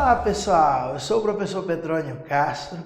Olá pessoal, eu sou o professor Petrônio Castro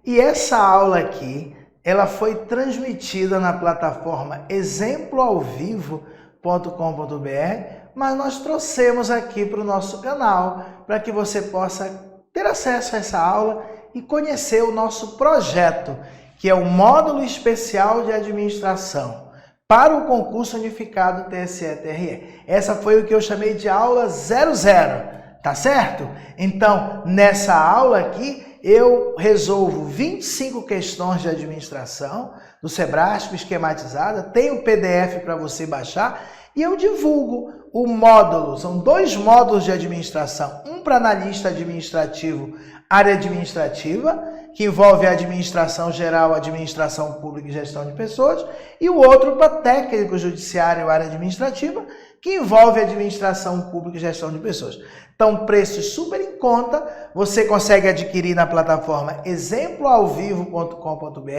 e essa aula aqui, ela foi transmitida na plataforma exemploalvivo.com.br, mas nós trouxemos aqui para o nosso canal para que você possa ter acesso a essa aula e conhecer o nosso projeto, que é o Módulo Especial de Administração para o concurso unificado TSE-TRE. Essa foi o que eu chamei de aula 00. Tá certo? Então, nessa aula aqui, eu resolvo 25 questões de administração do Sebrasp esquematizada, tem o PDF para você baixar e eu divulgo o módulo. São 2 módulos de administração, um para analista administrativo, área administrativa, que envolve a administração geral, administração pública e gestão de pessoas, e o outro para técnico judiciário, área administrativa, que envolve administração pública e gestão de pessoas. Então, preço super em conta, você consegue adquirir na plataforma exemploalvivo.com.br,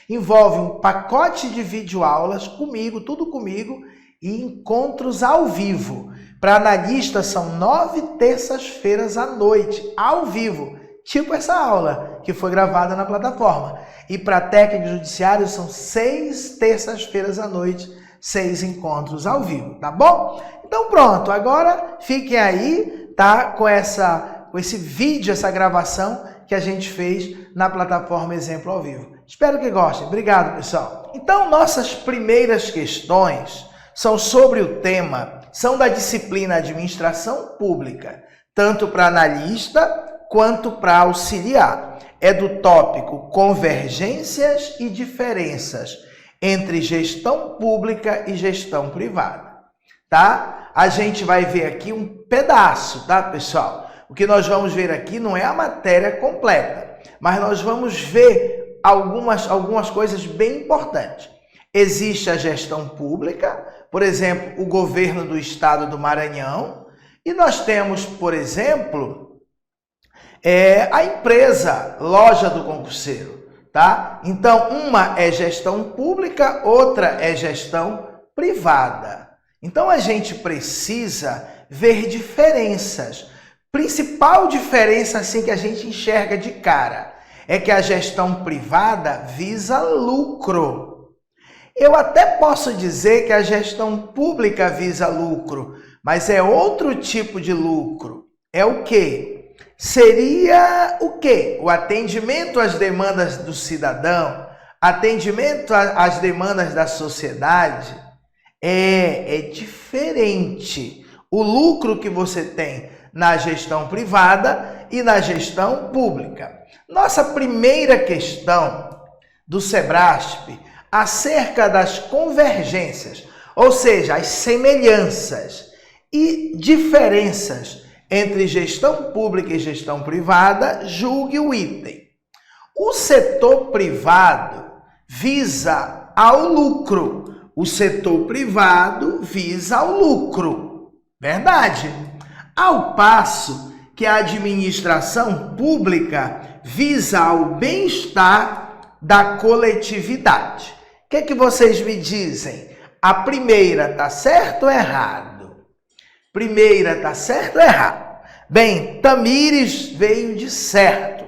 envolve um pacote de videoaulas comigo, tudo comigo, e encontros ao vivo. Para analistas são 9 terças-feiras à noite, ao vivo, tipo essa aula que foi gravada na plataforma. E para técnico judiciário são 6 terças-feiras à noite, 6 encontros ao vivo, tá bom? Então pronto, agora fiquem aí, tá? Com esse vídeo, essa gravação que a gente fez na plataforma Exemplo ao Vivo. Espero que gostem. Obrigado, pessoal. Então, nossas primeiras questões são sobre o tema, são da disciplina Administração Pública, tanto para analista quanto para auxiliar. É do tópico Convergências e Diferenças entre gestão pública e gestão privada, tá? A gente vai ver aqui um pedaço, tá, pessoal? O que nós vamos ver aqui não é a matéria completa, mas nós vamos ver algumas coisas bem importantes. Existe a gestão pública, por exemplo, o governo do estado do Maranhão, e nós temos, por exemplo, a empresa, loja do concurseiro, tá? Então, uma é gestão pública, outra é gestão privada. Então, a gente precisa ver diferenças. Principal diferença assim que a gente enxerga de cara é que a gestão privada visa lucro. Eu até posso dizer que a gestão pública visa lucro, mas é outro tipo de lucro. É o quê? Seria o quê? O atendimento às demandas do cidadão, atendimento às demandas da sociedade. É diferente o lucro que você tem na gestão privada e na gestão pública. Nossa primeira questão do Sebrasp acerca das convergências, ou seja, as semelhanças e diferenças entre gestão pública e gestão privada, julgue o item. O setor privado visa ao lucro. O setor privado visa ao lucro. Verdade? Ao passo que a administração pública visa ao bem-estar da coletividade. O que vocês me dizem? A primeira está certo ou errado? Primeira está certo ou errado? Bem, Tamires veio de certo.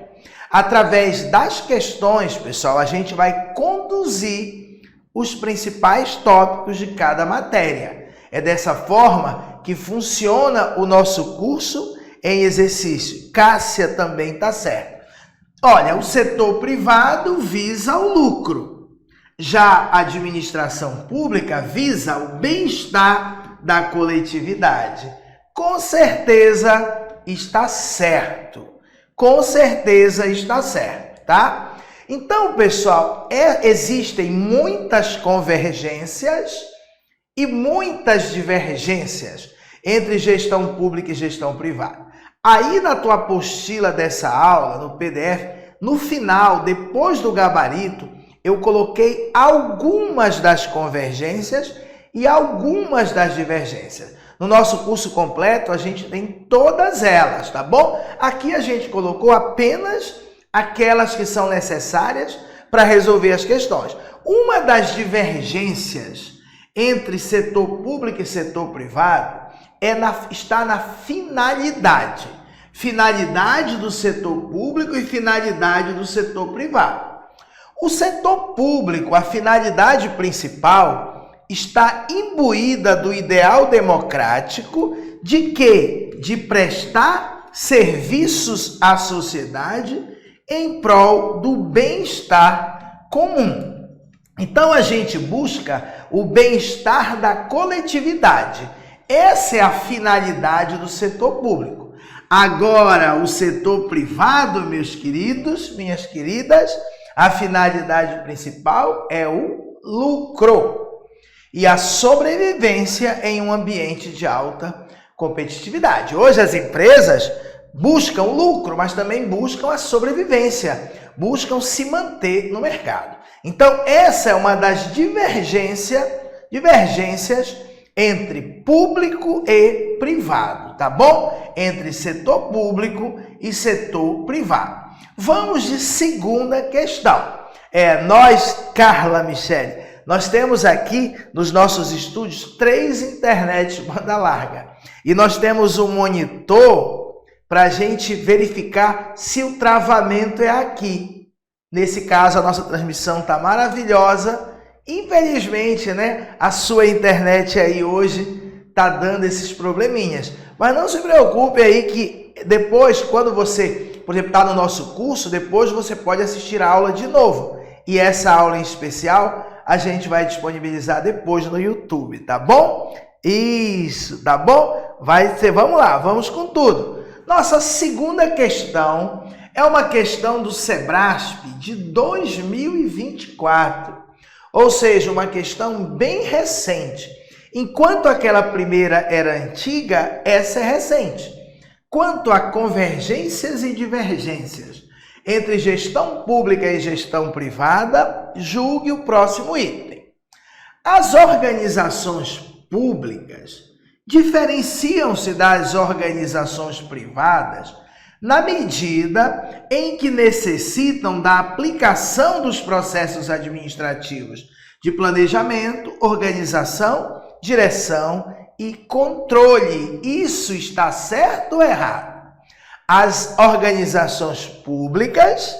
Através das questões, pessoal, a gente vai conduzir os principais tópicos de cada matéria. É dessa forma que funciona o nosso curso em exercício. Cássia também está certo. Olha, o setor privado visa o lucro. Já a administração pública visa o bem-estar da coletividade. Com certeza está certo. Com certeza está certo, tá? Então, pessoal, existem muitas convergências e muitas divergências entre gestão pública e gestão privada. Aí na tua apostila dessa aula, no PDF, no final, depois do gabarito, eu coloquei algumas das convergências e algumas das divergências. No nosso curso completo, a gente tem todas elas, tá bom? Aqui a gente colocou apenas aquelas que são necessárias para resolver as questões. Uma das divergências entre setor público e setor privado está na finalidade. Finalidade do setor público e finalidade do setor privado. O setor público, a finalidade principal, está imbuída do ideal democrático de quê? De prestar serviços à sociedade em prol do bem-estar comum. Então a gente busca o bem-estar da coletividade. Essa é a finalidade do setor público. Agora, o setor privado, meus queridos, minhas queridas, a finalidade principal é o lucro e a sobrevivência em um ambiente de alta competitividade. Hoje as empresas buscam lucro, mas também buscam a sobrevivência, buscam se manter no mercado. Então, essa é uma das divergências entre público e privado, tá bom? Entre setor público e setor privado. Vamos de segunda questão. Nós, Carla Michele, nós temos aqui nos nossos estúdios 3 internets banda larga. E nós temos um monitor para a gente verificar se o travamento é aqui. Nesse caso, a nossa transmissão está maravilhosa. Infelizmente, né, a sua internet aí hoje está dando esses probleminhas. Mas não se preocupe aí que depois, quando você, por exemplo, está no nosso curso, depois você pode assistir a aula de novo. E essa aula em especial a gente vai disponibilizar depois no YouTube, tá bom? Isso, tá bom? Vamos lá, vamos com tudo. Nossa segunda questão é uma questão do Sebrasp de 2024. Ou seja, uma questão bem recente. Enquanto aquela primeira era antiga, essa é recente. Quanto a convergências e divergências entre gestão pública e gestão privada, julgue o próximo item. As organizações públicas diferenciam-se das organizações privadas na medida em que necessitam da aplicação dos processos administrativos de planejamento, organização, direção e controle. Isso está certo ou errado? As organizações públicas,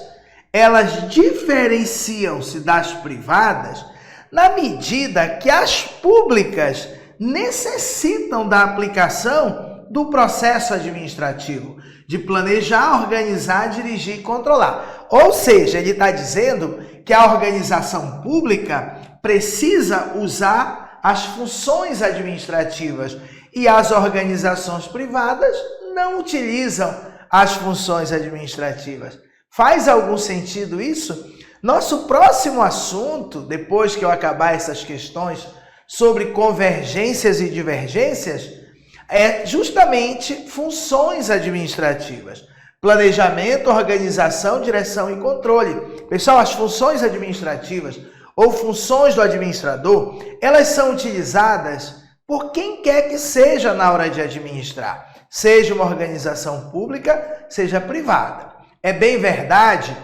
elas diferenciam-se das privadas na medida que as públicas necessitam da aplicação do processo administrativo, de planejar, organizar, dirigir e controlar. Ou seja, ele está dizendo que a organização pública precisa usar as funções administrativas e as organizações privadas não utilizam as funções administrativas. Faz algum sentido isso? Nosso próximo assunto, depois que eu acabar essas questões sobre convergências e divergências, é justamente funções administrativas. Planejamento, organização, direção e controle. Pessoal, as funções administrativas ou funções do administrador, elas são utilizadas por quem quer que seja na hora de administrar. Seja uma organização pública, seja privada. É bem verdade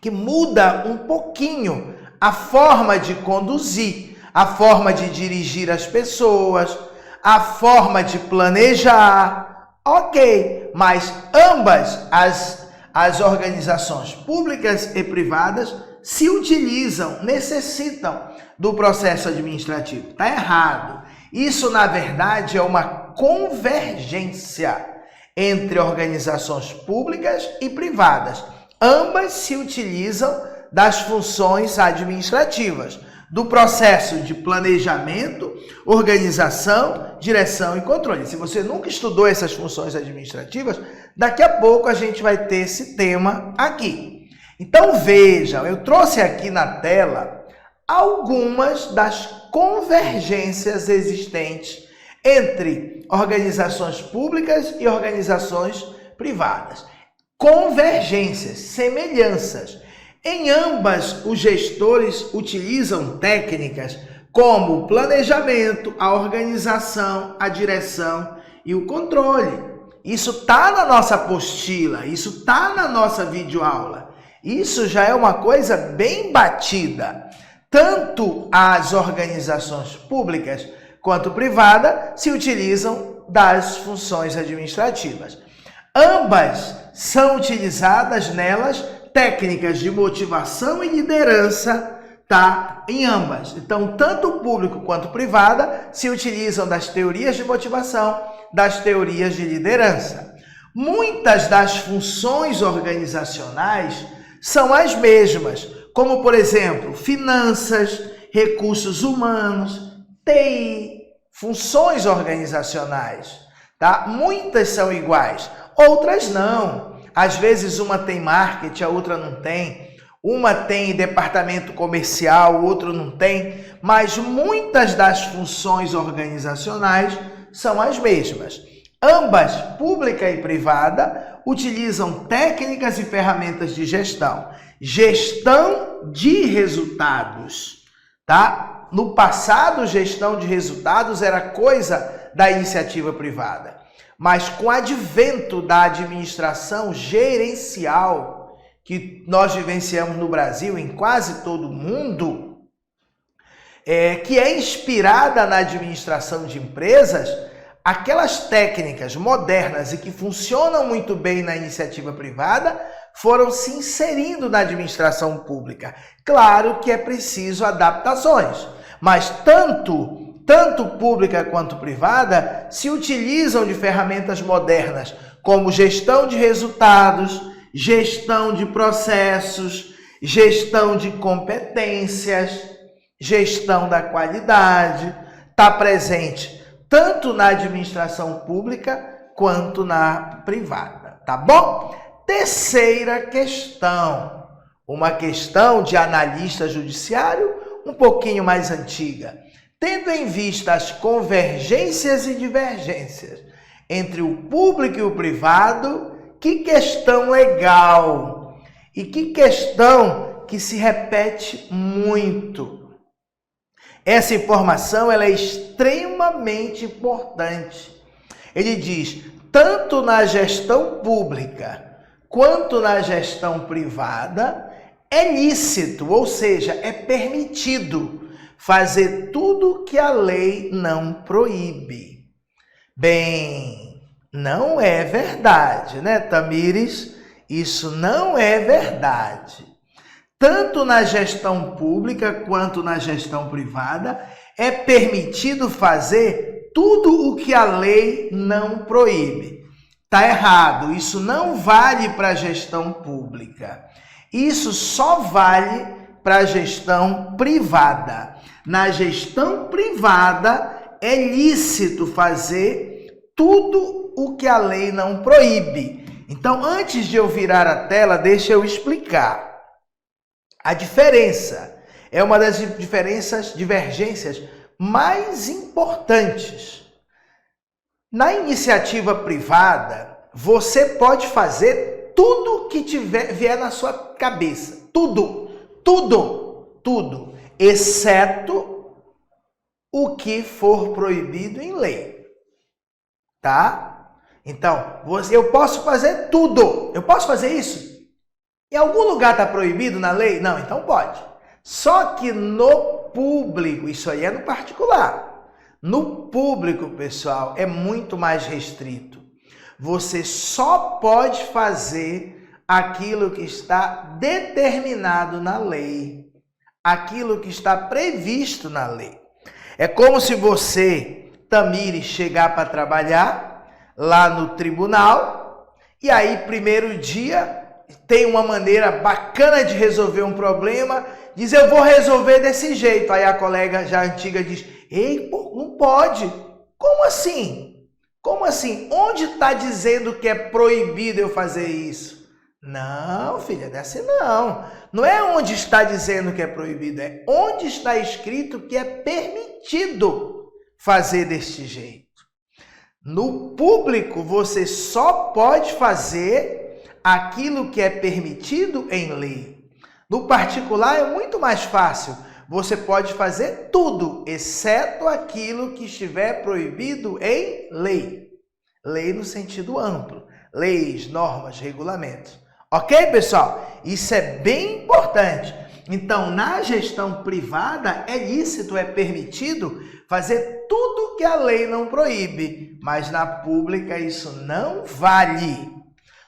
que muda um pouquinho a forma de conduzir, a forma de dirigir as pessoas, a forma de planejar, ok, mas ambas as organizações públicas e privadas se utilizam, necessitam do processo administrativo. Está errado. Isso, na verdade, é uma convergência entre organizações públicas e privadas. Ambas se utilizam das funções administrativas, do processo de planejamento, organização, direção e controle. Se você nunca estudou essas funções administrativas, daqui a pouco a gente vai ter esse tema aqui. Então vejam, eu trouxe aqui na tela algumas das convergências existentes entre organizações públicas e organizações privadas. Convergências, semelhanças. Em ambas, os gestores utilizam técnicas como o planejamento, a organização, a direção e o controle. Isso está na nossa apostila, isso está na nossa videoaula. Isso já é uma coisa bem batida. Tanto as organizações públicas quanto privada se utilizam das funções administrativas. Ambas são utilizadas nelas técnicas de motivação e liderança, tá? Em ambas. Então, tanto público quanto privada se utilizam das teorias de motivação, das teorias de liderança. Muitas das funções organizacionais são as mesmas, como, por exemplo, finanças, recursos humanos, TI, funções organizacionais, tá? Muitas são iguais, outras não. Às vezes uma tem marketing, a outra não tem. Uma tem departamento comercial, o outro não tem. Mas muitas das funções organizacionais são as mesmas. Ambas, pública e privada, utilizam técnicas e ferramentas de gestão. Gestão de resultados, tá? No passado, gestão de resultados era coisa da iniciativa privada. Mas com o advento da administração gerencial, que nós vivenciamos no Brasil, em quase todo o mundo, que é inspirada na administração de empresas, aquelas técnicas modernas e que funcionam muito bem na iniciativa privada foram se inserindo na administração pública. Claro que é preciso adaptações, mas tanto pública quanto privada se utilizam de ferramentas modernas como gestão de resultados, gestão de processos, gestão de competências, gestão da qualidade, está presente tanto na administração pública quanto na privada, tá bom? Terceira questão, uma questão de analista judiciário um pouquinho mais antiga. Tendo em vista as convergências e divergências entre o público e o privado, que questão legal e que questão que se repete muito. Essa informação ela é extremamente importante. Ele diz, tanto na gestão pública quanto na gestão privada, é lícito, ou seja, é permitido fazer tudo que a lei não proíbe. Bem, não é verdade, né, Tamires? Isso não é verdade. Tanto na gestão pública quanto na gestão privada, é permitido fazer tudo o que a lei não proíbe. Está errado, isso não vale para a gestão pública. Isso só vale para a gestão privada. Na gestão privada, é lícito fazer tudo o que a lei não proíbe. Então, antes de eu virar a tela, deixa eu explicar. A diferença é uma das divergências mais importantes. Na iniciativa privada, você pode fazer tudo que vier na sua cabeça. Tudo, exceto o que for proibido em lei. Tá? Então, eu posso fazer tudo. Eu posso fazer isso? Em algum lugar está proibido na lei? Não, então pode. Só que no público, isso aí é no particular. No público, pessoal, é muito mais restrito. Você só pode fazer aquilo que está determinado na lei, aquilo que está previsto na lei. É como se você, Tamires, chegar para trabalhar lá no tribunal e aí, primeiro dia, tem uma maneira bacana de resolver um problema, diz, eu vou resolver desse jeito. Aí a colega já antiga diz, ei, pô, não pode. Como assim? Como assim? Onde está dizendo que é proibido eu fazer isso? Não, filha, não é assim não. Não é onde está dizendo que é proibido, é onde está escrito que é permitido fazer deste jeito. No público, você só pode fazer aquilo que é permitido em lei. No particular, é muito mais fácil. Você pode fazer tudo, exceto aquilo que estiver proibido em lei. Lei no sentido amplo. Leis, normas, regulamentos. Ok, pessoal? Isso é bem importante. Então, na gestão privada, é lícito, é permitido fazer tudo que a lei não proíbe. Mas na pública, isso não vale.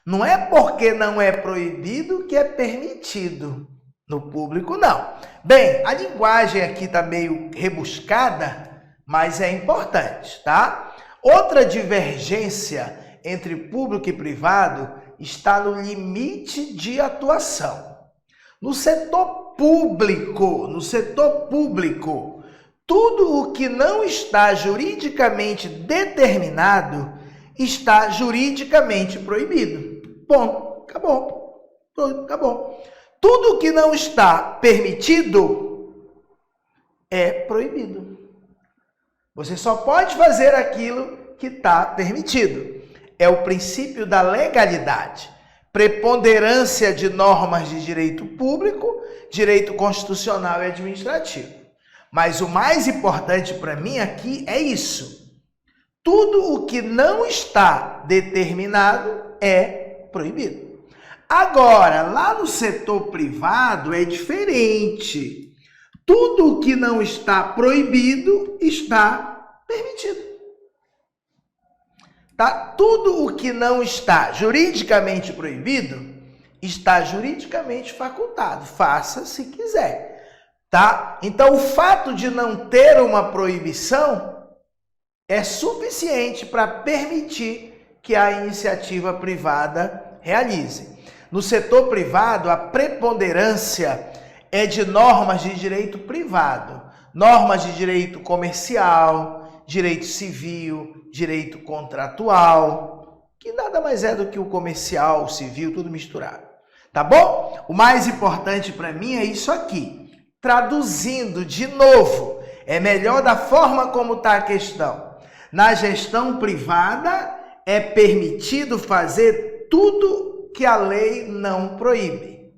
Não é porque não é proibido que é permitido. No público, não. Bem, a linguagem aqui está meio rebuscada, mas é importante, tá? Outra divergência entre público e privado está no limite de atuação. No setor público, tudo o que não está juridicamente determinado está juridicamente proibido. Bom, acabou. Acabou. Tudo que não está permitido é proibido. Você só pode fazer aquilo que está permitido. É o princípio da legalidade. Preponderância de normas de direito público, direito constitucional e administrativo. Mas o mais importante para mim aqui é isso. Tudo o que não está determinado é proibido. Agora, lá no setor privado é diferente. Tudo o que não está proibido está permitido. Tá? Tudo o que não está juridicamente proibido está juridicamente facultado. Faça se quiser. Tá? Então, o fato de não ter uma proibição é suficiente para permitir que a iniciativa privada realize. No setor privado, a preponderância é de normas de direito privado, normas de direito comercial, direito civil, direito contratual, que nada mais é do que o comercial, o civil, tudo misturado. Tá bom? O mais importante para mim é isso aqui. Traduzindo de novo, é melhor da forma como está a questão. Na gestão privada, é permitido fazer tudo que a lei não proíbe.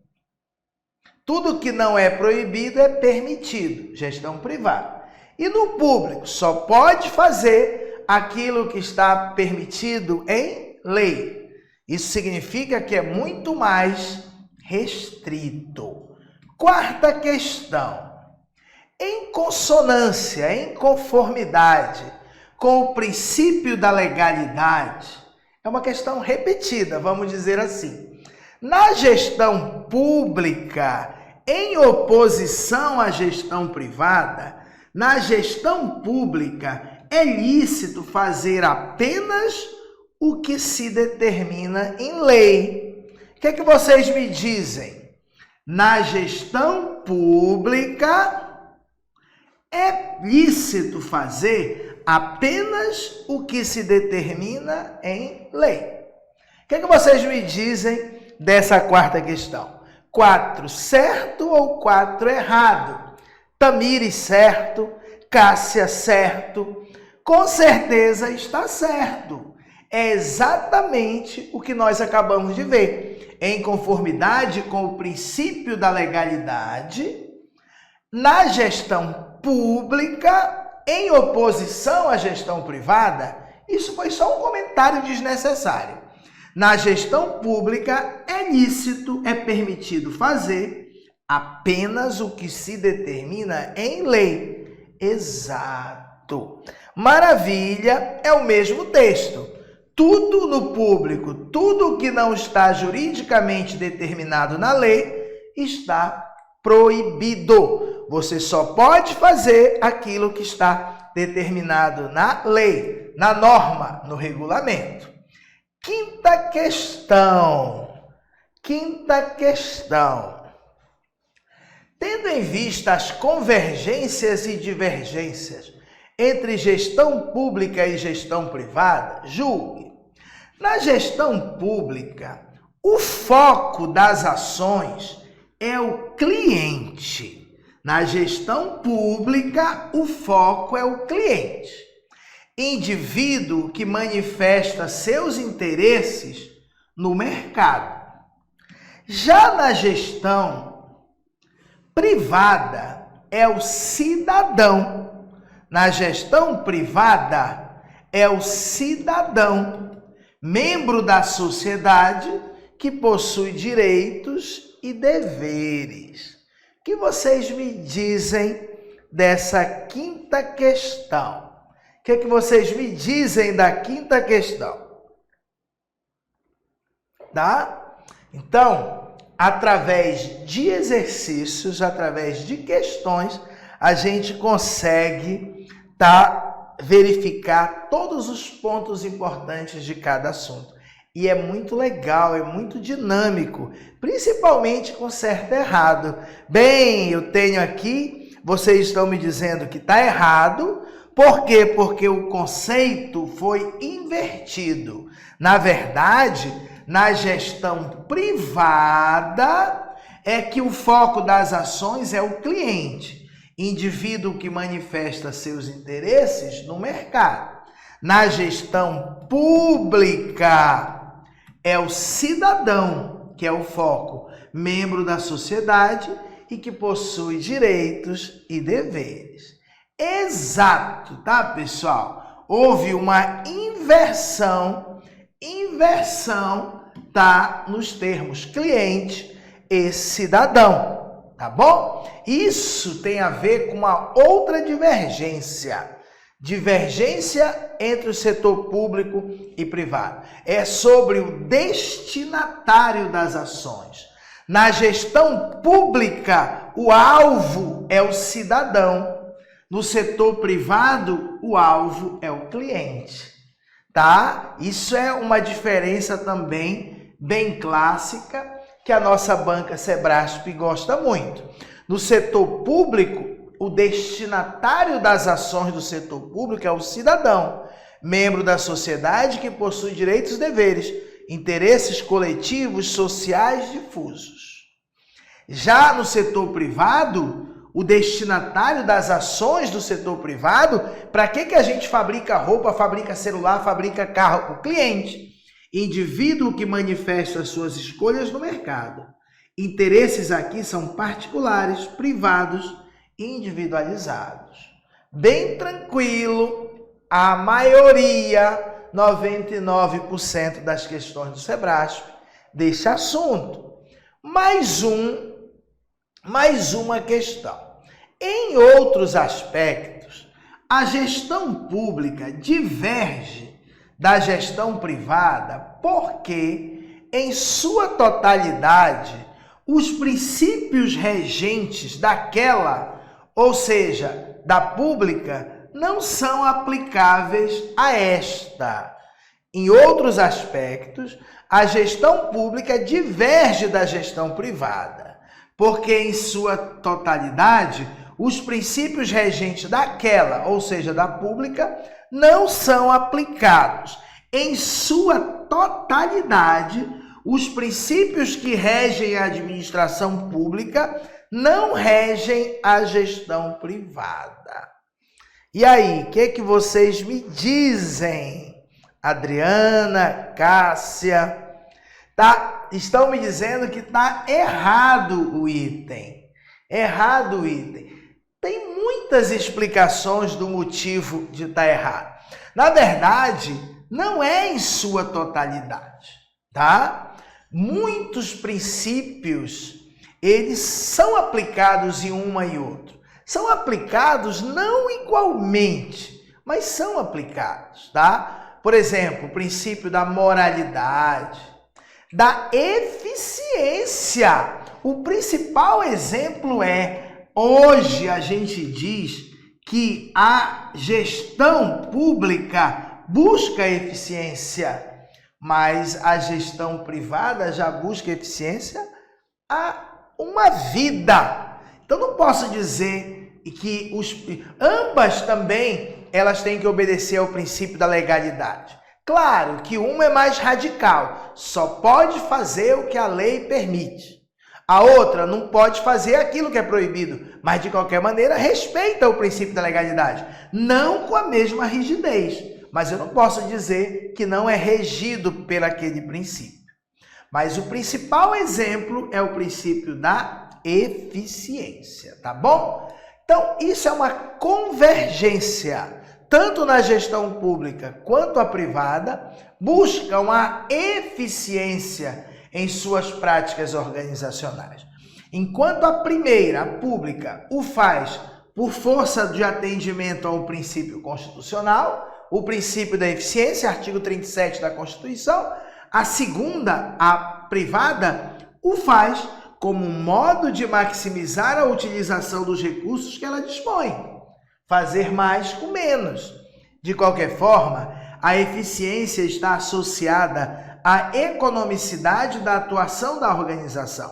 Tudo que não é proibido é permitido, gestão privada. E no público, só pode fazer aquilo que está permitido em lei. Isso significa que é muito mais restrito. Quarta questão. Em consonância, em conformidade com o princípio da legalidade, é uma questão repetida, vamos dizer assim. Na gestão pública, em oposição à gestão privada, na gestão pública é lícito fazer apenas o que se determina em lei. O que é que vocês me dizem? Na gestão pública é lícito fazer apenas o que se determina em lei. O que é que vocês me dizem dessa quarta questão? 4 certo ou 4 errado? Tamires certo, Cássia certo. Com certeza está certo. É exatamente o que nós acabamos de ver. Em conformidade com o princípio da legalidade, na gestão pública, em oposição à gestão privada, isso foi só um comentário desnecessário. Na gestão pública, é lícito, é permitido fazer apenas o que se determina em lei. Exato. Maravilha, é o mesmo texto. Tudo no público, tudo que não está juridicamente determinado na lei, está proibido. Você só pode fazer aquilo que está determinado na lei, na norma, no regulamento. Quinta questão. Tendo em vista as convergências e divergências entre gestão pública e gestão privada, julgue. Na gestão pública, o foco das ações é o cliente. Na gestão pública, o foco é o cliente. Indivíduo que manifesta seus interesses no mercado. Já na gestão privada, é o cidadão. Na gestão privada, é o cidadão, membro da sociedade que possui direitos e deveres. O que vocês me dizem dessa quinta questão? O que é que vocês me dizem da quinta questão? tá? Então, através de exercícios, através de questões, a gente consegue verificar todos os pontos importantes de cada assunto. E é muito legal, é muito dinâmico, principalmente com certo e errado. Bem, eu tenho aqui, vocês estão me dizendo que está errado. Por quê? Porque o conceito foi invertido. Na verdade, na gestão privada, é que o foco das ações é o cliente, indivíduo que manifesta seus interesses no mercado. Na gestão pública, é o cidadão que é o foco, membro da sociedade e que possui direitos e deveres. Exato, tá, pessoal? Houve uma inversão, tá, nos termos cliente e cidadão, tá bom? Isso tem a ver com uma outra divergência entre o setor público e privado. É sobre o destinatário das ações. Na gestão pública, o alvo é o cidadão. No setor privado, o alvo é o cliente, tá? Isso é uma diferença também bem clássica que a nossa banca Sebrasp gosta muito. No setor público, o destinatário das ações do setor público é o cidadão, membro da sociedade que possui direitos e deveres, interesses coletivos, sociais difusos. Já no setor privado, o destinatário das ações do setor privado, para que a gente fabrica roupa, fabrica celular, fabrica carro? O cliente, indivíduo que manifesta as suas escolhas no mercado. Interesses aqui são particulares, privados e individualizados. Bem tranquilo, a maioria, 99% das questões do Sebrasp, desse assunto. Mais uma questão. Em outros aspectos, a gestão pública diverge da gestão privada porque, em sua totalidade, os princípios regentes daquela, ou seja, da pública, não são aplicáveis a esta. Em outros aspectos, a gestão pública diverge da gestão privada, porque em sua totalidade, os princípios regentes daquela, ou seja, da pública, não são aplicados. Em sua totalidade, os princípios que regem a administração pública não regem a gestão privada. E aí, o que vocês me dizem? Adriana, Cássia, estão me dizendo que está errado o item. Errado o item. Tem muitas explicações do motivo de estar errado. Na verdade, não é em sua totalidade, tá? Muitos princípios, eles são aplicados em uma e outra. São aplicados não igualmente, mas são aplicados, tá? Por exemplo, o princípio da moralidade, da eficiência. O principal exemplo é, hoje a gente diz que a gestão pública busca eficiência, mas a gestão privada já busca eficiência há uma vida. Então não posso dizer que ambas também elas têm que obedecer ao princípio da legalidade. Claro que uma é mais radical, só pode fazer o que a lei permite. A outra não pode fazer aquilo que é proibido, mas de qualquer maneira respeita o princípio da legalidade. Não com a mesma rigidez, mas eu não posso dizer que não é regido por aquele princípio. Mas o principal exemplo é o princípio da eficiência, tá bom? Então, isso é uma convergência. Tanto na gestão pública quanto a privada, buscam a eficiência em suas práticas organizacionais. Enquanto a primeira, a pública, o faz por força de atendimento ao princípio constitucional, o princípio da eficiência, artigo 37 da Constituição, A segunda, a privada, o faz como um modo de maximizar a utilização dos recursos que ela dispõe. Fazer mais com menos. De qualquer forma, a eficiência está associada à economicidade da atuação da organização,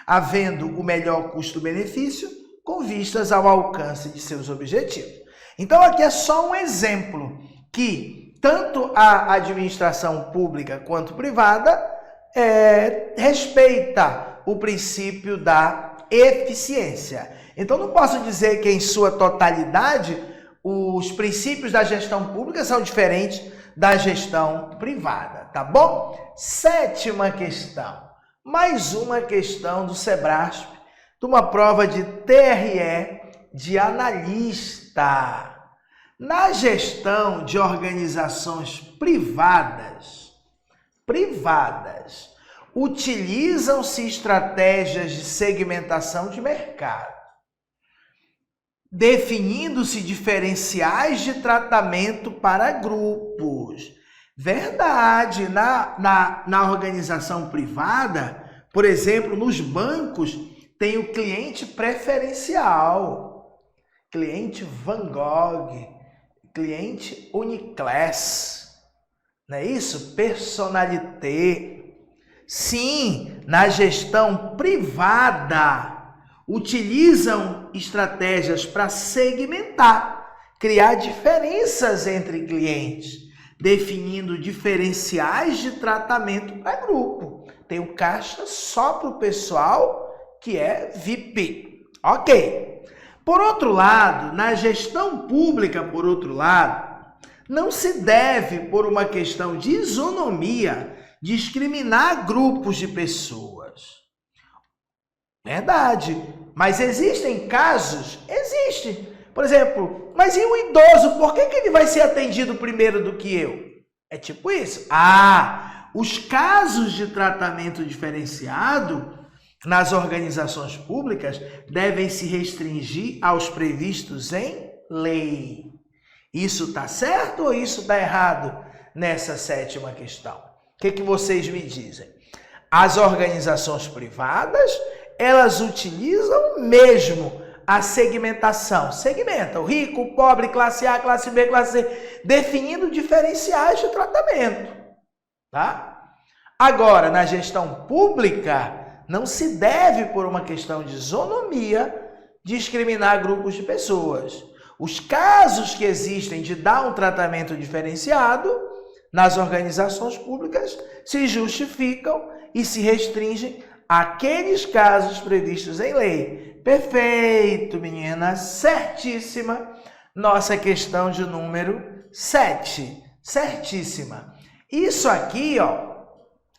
havendo o melhor custo-benefício com vistas ao alcance de seus objetivos. Então, aqui é só um exemplo que tanto a administração pública quanto privada respeita o princípio da eficiência. Então, não posso dizer que em sua totalidade os princípios da gestão pública são diferentes da gestão privada, tá bom? Sétima questão. Mais uma questão do Sebrasp, de uma prova de TRE de analista. Na gestão de organizações privadas, utilizam-se estratégias de segmentação de mercado, definindo-se diferenciais de tratamento para grupos. Verdade, na organização privada, por exemplo, nos bancos, tem o cliente preferencial, cliente Van Gogh, cliente Uniclass, não é isso? Personalité. Sim, na gestão privada, utilizam estratégias para segmentar, criar diferenças entre clientes, definindo diferenciais de tratamento para grupo. Tem o caixa só para o pessoal que é VIP. Ok. Por outro lado, na gestão pública, não se deve, por uma questão de isonomia, discriminar grupos de pessoas. Verdade. Mas existem casos? Existe. Por exemplo, mas e o idoso? Por que ele vai ser atendido primeiro do que eu? É tipo isso. Os casos de tratamento diferenciado nas organizações públicas devem se restringir aos previstos em lei. Isso está certo ou isso está errado nessa sétima questão? O que vocês me dizem? As organizações privadas, elas utilizam mesmo a segmentação. Segmenta o rico, o pobre, classe A, classe B, classe C, definindo diferenciais de tratamento. Tá? Agora, na gestão pública, não se deve, por uma questão de isonomia, discriminar grupos de pessoas. Os casos que existem de dar um tratamento diferenciado nas organizações públicas se justificam e se restringem àqueles casos previstos em lei. Perfeito, menina, certíssima. Nossa questão de número 7. Certíssima. Isso aqui,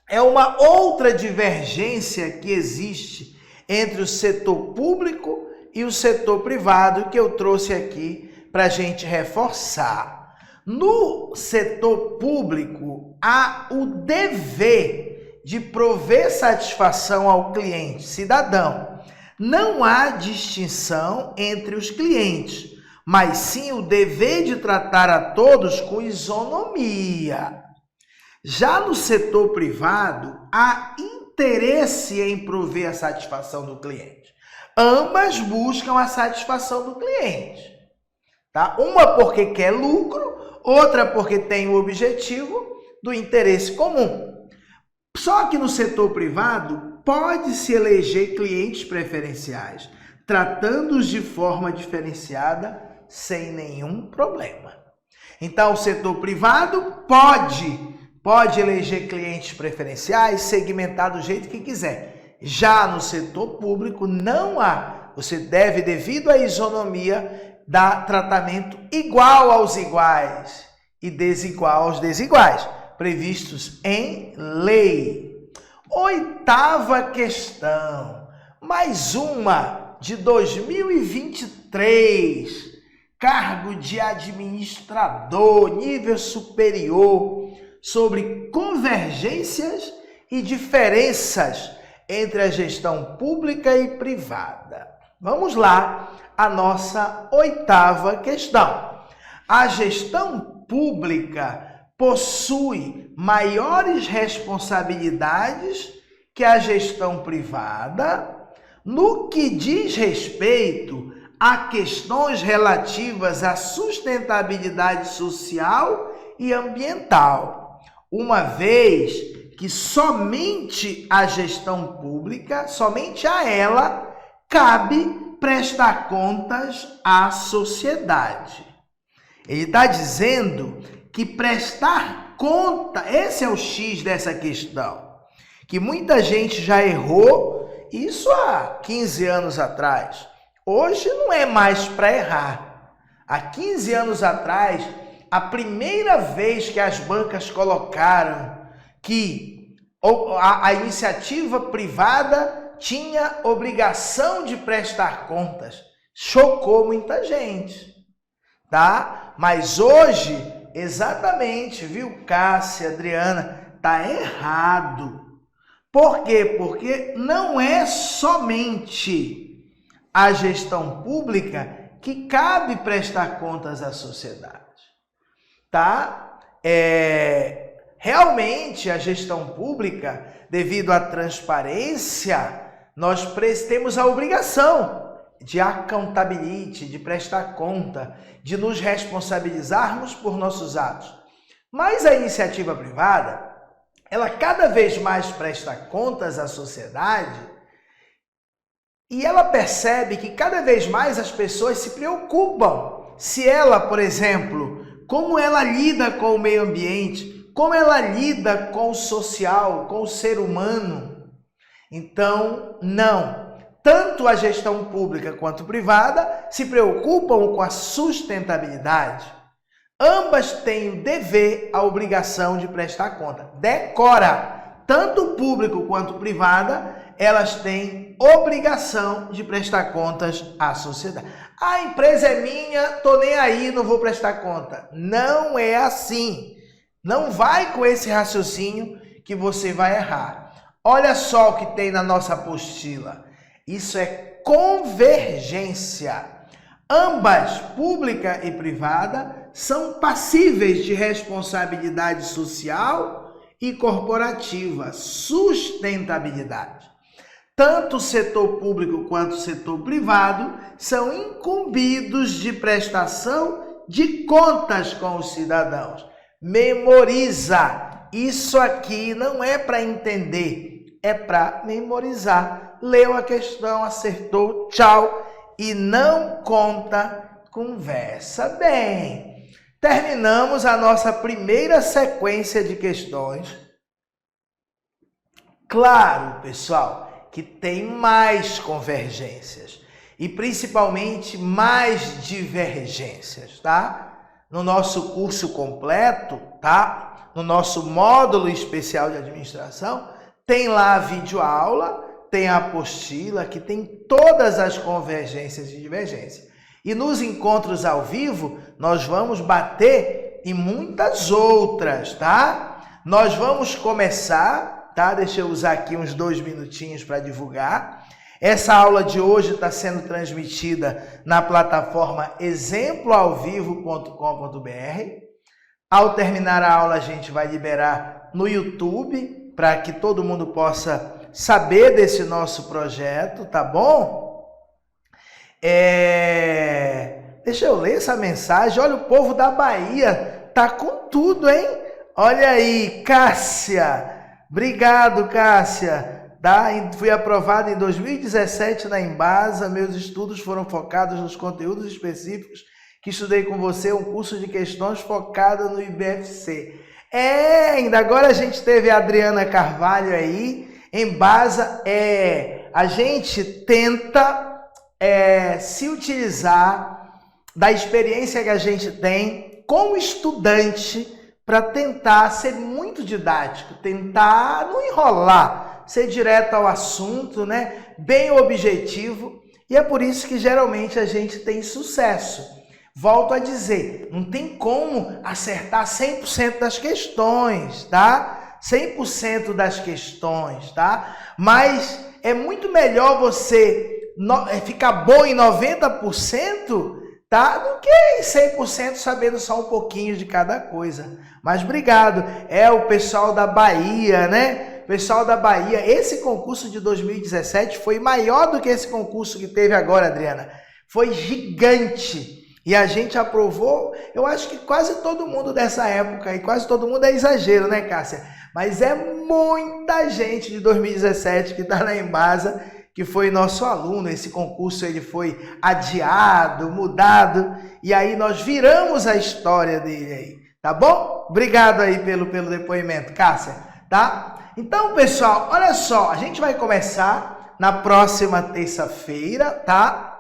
é uma outra divergência que existe entre o setor público e o setor privado que eu trouxe aqui para a gente reforçar. No setor público, há o dever de prover satisfação ao cliente, cidadão. Não há distinção entre os clientes, mas sim o dever de tratar a todos com isonomia. Já no setor privado, há interesse em prover a satisfação do cliente. Ambas buscam a satisfação do cliente. Tá? Uma porque quer lucro, outra porque tem o objetivo do interesse comum. Só que no setor privado, pode-se eleger clientes preferenciais, tratando-os de forma diferenciada, sem nenhum problema. Então, o setor privado pode eleger clientes preferenciais, segmentar do jeito que quiser. Já no setor público, não há. Você deve, devido à isonomia, dar tratamento igual aos iguais e desigual aos desiguais, previstos em lei. Oitava questão, mais uma de 2023, cargo de administrador, nível superior, sobre convergências e diferenças entre a gestão pública e privada. Vamos lá, a nossa oitava questão. A gestão pública possui maiores responsabilidades que a gestão privada no que diz respeito a questões relativas à sustentabilidade social e ambiental, uma vez que somente a gestão pública, somente a ela, cabe prestar contas à sociedade. Ele está dizendo que prestar conta, esse é o X dessa questão, que muita gente já errou isso há 15 anos atrás. Hoje não é mais para errar. Há 15 anos atrás, a primeira vez que as bancas colocaram que a iniciativa privada tinha obrigação de prestar contas, chocou muita gente, tá? Mas hoje, exatamente, viu, Cássia, Adriana, tá errado. Por quê? Porque não é somente a gestão pública que cabe prestar contas à sociedade, tá? Realmente a gestão pública, devido à transparência, nós temos a obrigação de accountability, de prestar conta, de nos responsabilizarmos por nossos atos. Mas a iniciativa privada, ela cada vez mais presta contas à sociedade e ela percebe que cada vez mais as pessoas se preocupam. Se ela, por exemplo, como ela lida com o meio ambiente, como ela lida com o social, com o ser humano. Então, não. Tanto a gestão pública quanto privada se preocupam com a sustentabilidade. Ambas têm o dever, a obrigação de prestar conta. Decora, tanto público quanto privada, elas têm obrigação de prestar contas à sociedade. A empresa é minha, tô nem aí, não vou prestar conta. Não é assim. Não vai com esse raciocínio que você vai errar. Olha só o que tem na nossa apostila. Isso é convergência. Ambas, pública e privada, são passíveis de responsabilidade social e corporativa, sustentabilidade. Tanto o setor público quanto o setor privado são incumbidos de prestação de contas com os cidadãos. Memoriza. Isso aqui não é para entender, é para memorizar. Leu a questão, acertou, tchau. E não conta, conversa bem. Terminamos a nossa primeira sequência de questões. Claro, pessoal, que tem mais convergências e principalmente mais divergências, tá? No nosso curso completo, tá? No nosso módulo especial de administração, tem lá a videoaula, tem a apostila, que tem todas as convergências e divergências. E nos encontros ao vivo, nós vamos bater em muitas outras, tá? Nós vamos começar, tá? Deixa eu usar aqui uns 2 minutinhos para divulgar. Essa aula de hoje está sendo transmitida na plataforma exemploalvivo.com.br. Ao terminar a aula, a gente vai liberar no YouTube para que todo mundo possa saber desse nosso projeto, tá bom? Deixa eu ler essa mensagem. Olha, o povo da Bahia tá com tudo, hein? Olha aí, Cássia. Obrigado, Cássia. Fui aprovado em 2017 na Embasa. Meus estudos foram focados nos conteúdos específicos que estudei com você, um curso de questões focado no IBFC. Ainda agora a gente teve a Adriana Carvalho aí. Embasa, a gente tenta se utilizar da experiência que a gente tem como estudante para tentar ser muito didático, tentar não enrolar, ser direto ao assunto, né? Bem objetivo, e é por isso que geralmente a gente tem sucesso. Volto a dizer, não tem como acertar 100% das questões, tá? 100% das questões, tá? Mas é muito melhor você ficar bom em 90% tá? Do que 100% sabendo só um pouquinho de cada coisa. Mas obrigado. É o pessoal da Bahia, né? Pessoal da Bahia, esse concurso de 2017 foi maior do que esse concurso que teve agora, Adriana. Foi gigante. E a gente aprovou, eu acho que quase todo mundo dessa época, e quase todo mundo é exagero, né, Cássia? Mas é muita gente de 2017 que está na Embasa, que foi nosso aluno. Esse concurso ele foi adiado, mudado, e aí nós viramos a história dele aí, tá bom? Obrigado aí pelo depoimento, Cássia, tá? Então, pessoal, olha só, a gente vai começar na próxima terça-feira, tá?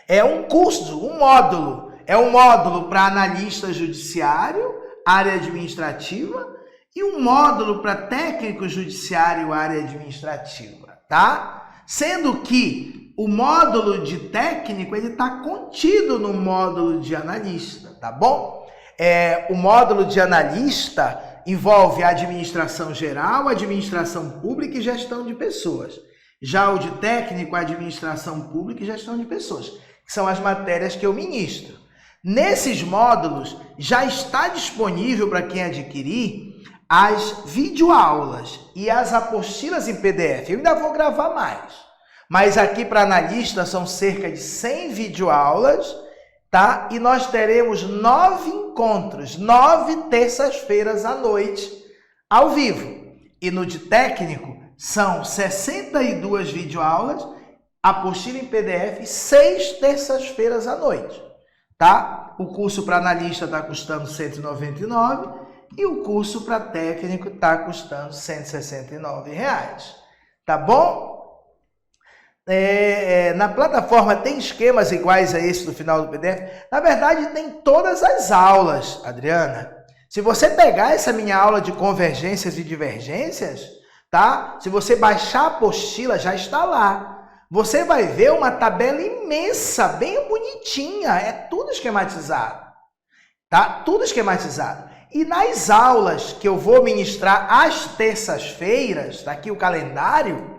É um curso, um módulo. É um módulo para analista judiciário, área administrativa, e um módulo para técnico judiciário, área administrativa, tá? Sendo que o módulo de técnico, ele está contido no módulo de analista, tá bom? O módulo de analista envolve a administração geral, administração pública e gestão de pessoas. Já o de técnico, administração pública e gestão de pessoas, que são as matérias que eu ministro. Nesses módulos, já está disponível para quem adquirir as videoaulas e as apostilas em PDF. Eu ainda vou gravar mais, mas aqui para analista são cerca de 100 videoaulas, tá? E nós teremos 9 encontros, 9 terças-feiras à noite, ao vivo. E no de técnico, são 62 videoaulas, apostila em PDF, 6 terças-feiras à noite, tá? O curso para analista está custando R$ 199 e o curso para técnico está custando R$ 169, tá bom? Na plataforma tem esquemas iguais a esse do final do PDF. Na verdade, tem todas as aulas, Adriana. Se você pegar essa minha aula de convergências e divergências, tá? Se você baixar a apostila, já está lá. Você vai ver uma tabela imensa, bem bonitinha. É tudo esquematizado, tá? Tudo esquematizado. E nas aulas que eu vou ministrar às terças-feiras, tá aqui o calendário,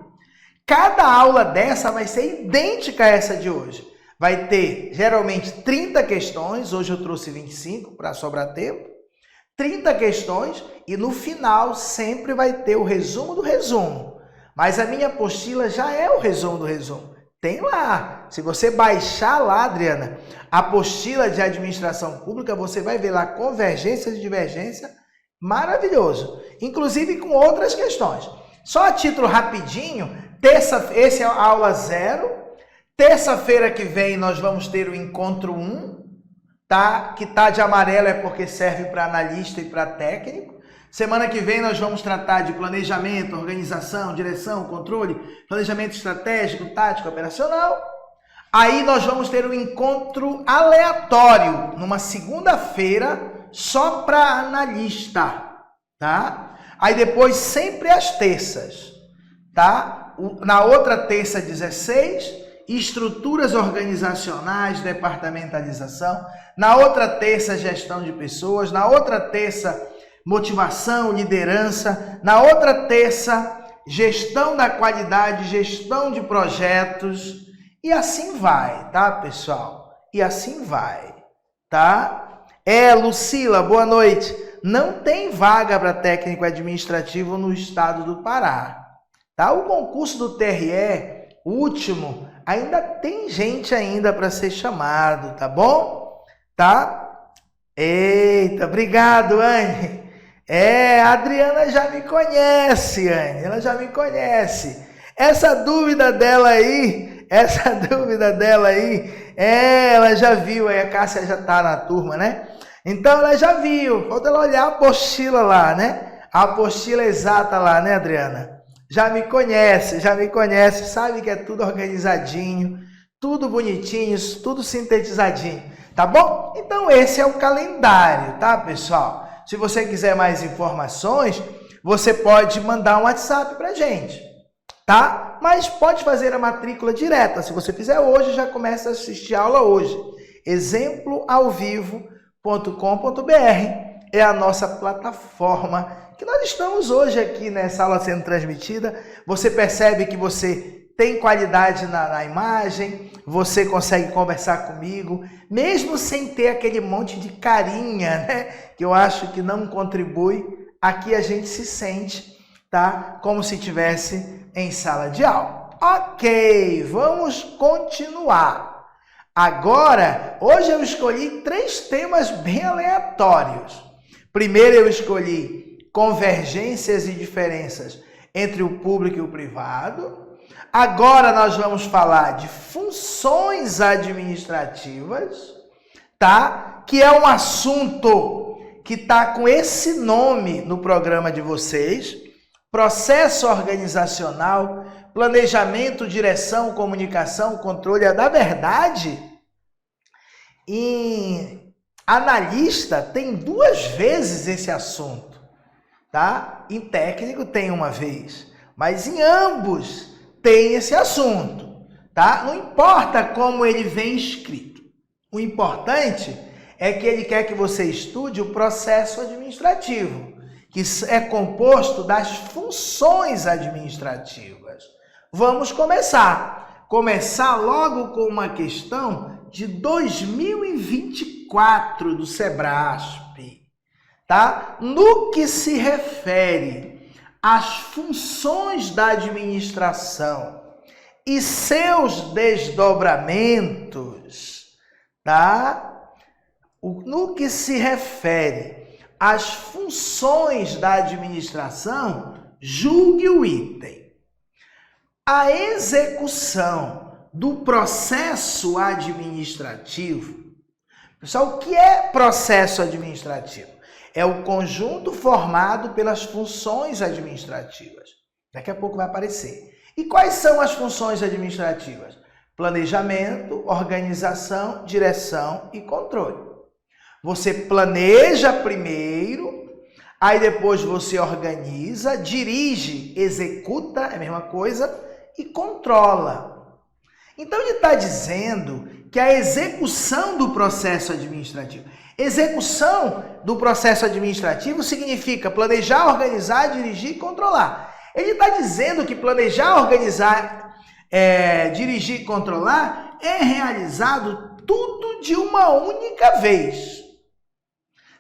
cada aula dessa vai ser idêntica a essa de hoje. Vai ter, geralmente, 30 questões. Hoje eu trouxe 25 para sobrar tempo. 30 questões e no final sempre vai ter o resumo do resumo. Mas a minha apostila já é o resumo do resumo. Tem lá. Se você baixar lá, Adriana, a apostila de administração pública, você vai ver lá convergência e divergência. Maravilhoso. Inclusive com outras questões. Só a título rapidinho, esse é a aula 0. Terça-feira que vem nós vamos ter o encontro 1, tá? Que tá de amarelo é porque serve para analista e para técnico. Semana que vem nós vamos tratar de planejamento, organização, direção, controle, planejamento estratégico, tático, operacional. Aí nós vamos ter um encontro aleatório numa segunda-feira só para analista, tá? Aí depois sempre às terças, tá? Na outra terça 16, estruturas organizacionais, departamentalização. Na outra terça, gestão de pessoas. Na outra terça, motivação, liderança. Na outra terça, gestão da qualidade, gestão de projetos. E assim vai, tá, pessoal? E assim vai, tá? Lucila, boa noite. Não tem vaga para técnico administrativo no estado do Pará, tá? O concurso do TRE, o último, ainda tem gente ainda para ser chamado, tá bom? Tá? Eita, obrigado, Anne. A Adriana já me conhece, Anne, ela já me conhece. Essa dúvida dela aí, ela já viu, aí a Cássia já tá na turma, né? Então ela já viu, falta ela olhar a apostila lá, né? A apostila exata lá, né, Adriana? Já me conhece, sabe que é tudo organizadinho, tudo bonitinho, tudo sintetizadinho, tá bom? Então esse é o calendário, tá, pessoal? Se você quiser mais informações, você pode mandar um WhatsApp pra gente, tá? Mas pode fazer a matrícula direta. Se você fizer hoje, já começa a assistir a aula hoje. exemploalvivo.com.br é a nossa plataforma que nós estamos hoje aqui nessa aula sendo transmitida. Você percebe que você tem qualidade na imagem, você consegue conversar comigo, mesmo sem ter aquele monte de carinha, né? Que eu acho que não contribui. Aqui a gente se sente, tá? Como se estivesse em sala de aula. Ok, vamos continuar. Agora, hoje eu escolhi 3 temas bem aleatórios. Primeiro eu escolhi convergências e diferenças entre o público e o privado. Agora nós vamos falar de funções administrativas, tá? Que é um assunto que está com esse nome no programa de vocês: processo organizacional, planejamento, direção, comunicação, controle. Na verdade, em analista tem 2 vezes esse assunto, tá? Em técnico tem 1 vez, mas em ambos tem esse assunto, tá? Não importa como ele vem escrito. O importante é que ele quer que você estude o processo administrativo, que é composto das funções administrativas. Vamos começar. Começar logo com uma questão de 2024 do Sebrasp, tá? No que se refere às funções da administração e seus desdobramentos, tá? No que se refere às funções da administração, julgue o item. A execução do processo administrativo. Pessoal, o que é processo administrativo? É o conjunto formado pelas funções administrativas. Daqui a pouco vai aparecer. E quais são as funções administrativas? Planejamento, organização, direção e controle. Você planeja primeiro, aí depois você organiza, dirige, executa, é a mesma coisa, e controla. Então ele está dizendo que a execução do processo administrativo. Execução do processo administrativo significa planejar, organizar, dirigir e controlar. Ele está dizendo que planejar, organizar, dirigir e controlar é realizado tudo de uma única vez,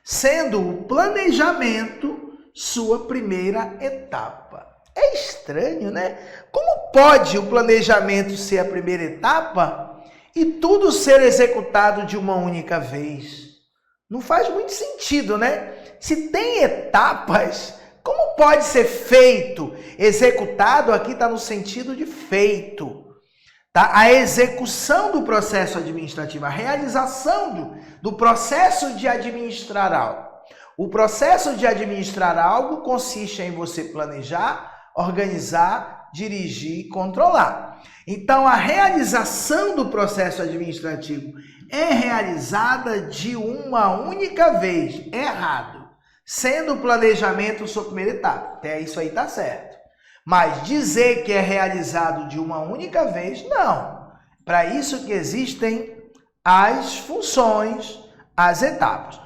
sendo o planejamento sua primeira etapa. É estranho, né? Como pode o planejamento ser a primeira etapa e tudo ser executado de uma única vez? Não faz muito sentido, né? Se tem etapas, como pode ser feito? Executado aqui está no sentido de feito. Tá? A execução do processo administrativo, a realização do processo de administrar algo. O processo de administrar algo consiste em você planejar, organizar, dirigir e controlar. Então, a realização do processo administrativo é realizada de uma única vez. Errado. Sendo o planejamento sua primeira etapa. Até isso aí tá certo. Mas dizer que é realizado de uma única vez, não. Para isso que existem as funções, as etapas.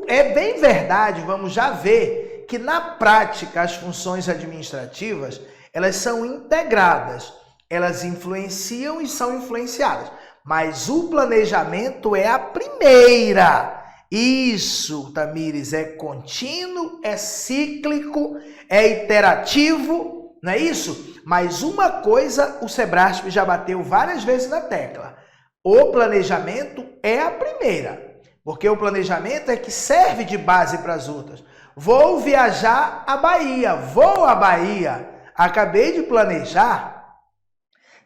É bem verdade, vamos já ver, que na prática as funções administrativas, elas são integradas. Elas influenciam e são influenciadas. Mas o planejamento é a primeira. Isso, Tamires, é contínuo, é cíclico, é iterativo, não é isso? Mas uma coisa o Sebrasp já bateu várias vezes na tecla. O planejamento é a primeira, porque o planejamento é que serve de base para as outras. Vou viajar à Bahia, vou à Bahia, acabei de planejar.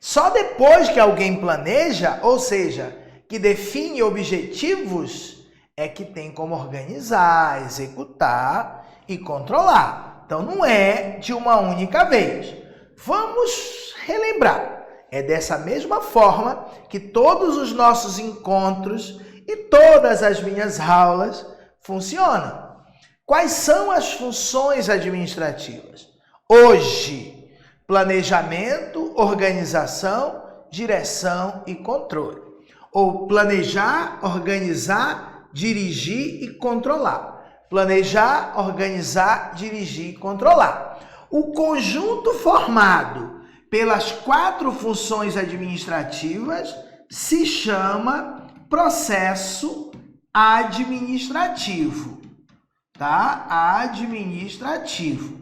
Só depois que alguém planeja, ou seja, que define objetivos, é que tem como organizar, executar e controlar. Então não é de uma única vez. Vamos relembrar. É dessa mesma forma que todos os nossos encontros e todas as minhas aulas funcionam. Quais são as funções administrativas? Hoje, planejamento, organização, direção e controle. Ou planejar, organizar, dirigir e controlar. Planejar, organizar, dirigir e controlar. O conjunto formado pelas 4 funções administrativas se chama processo administrativo, tá? Administrativo.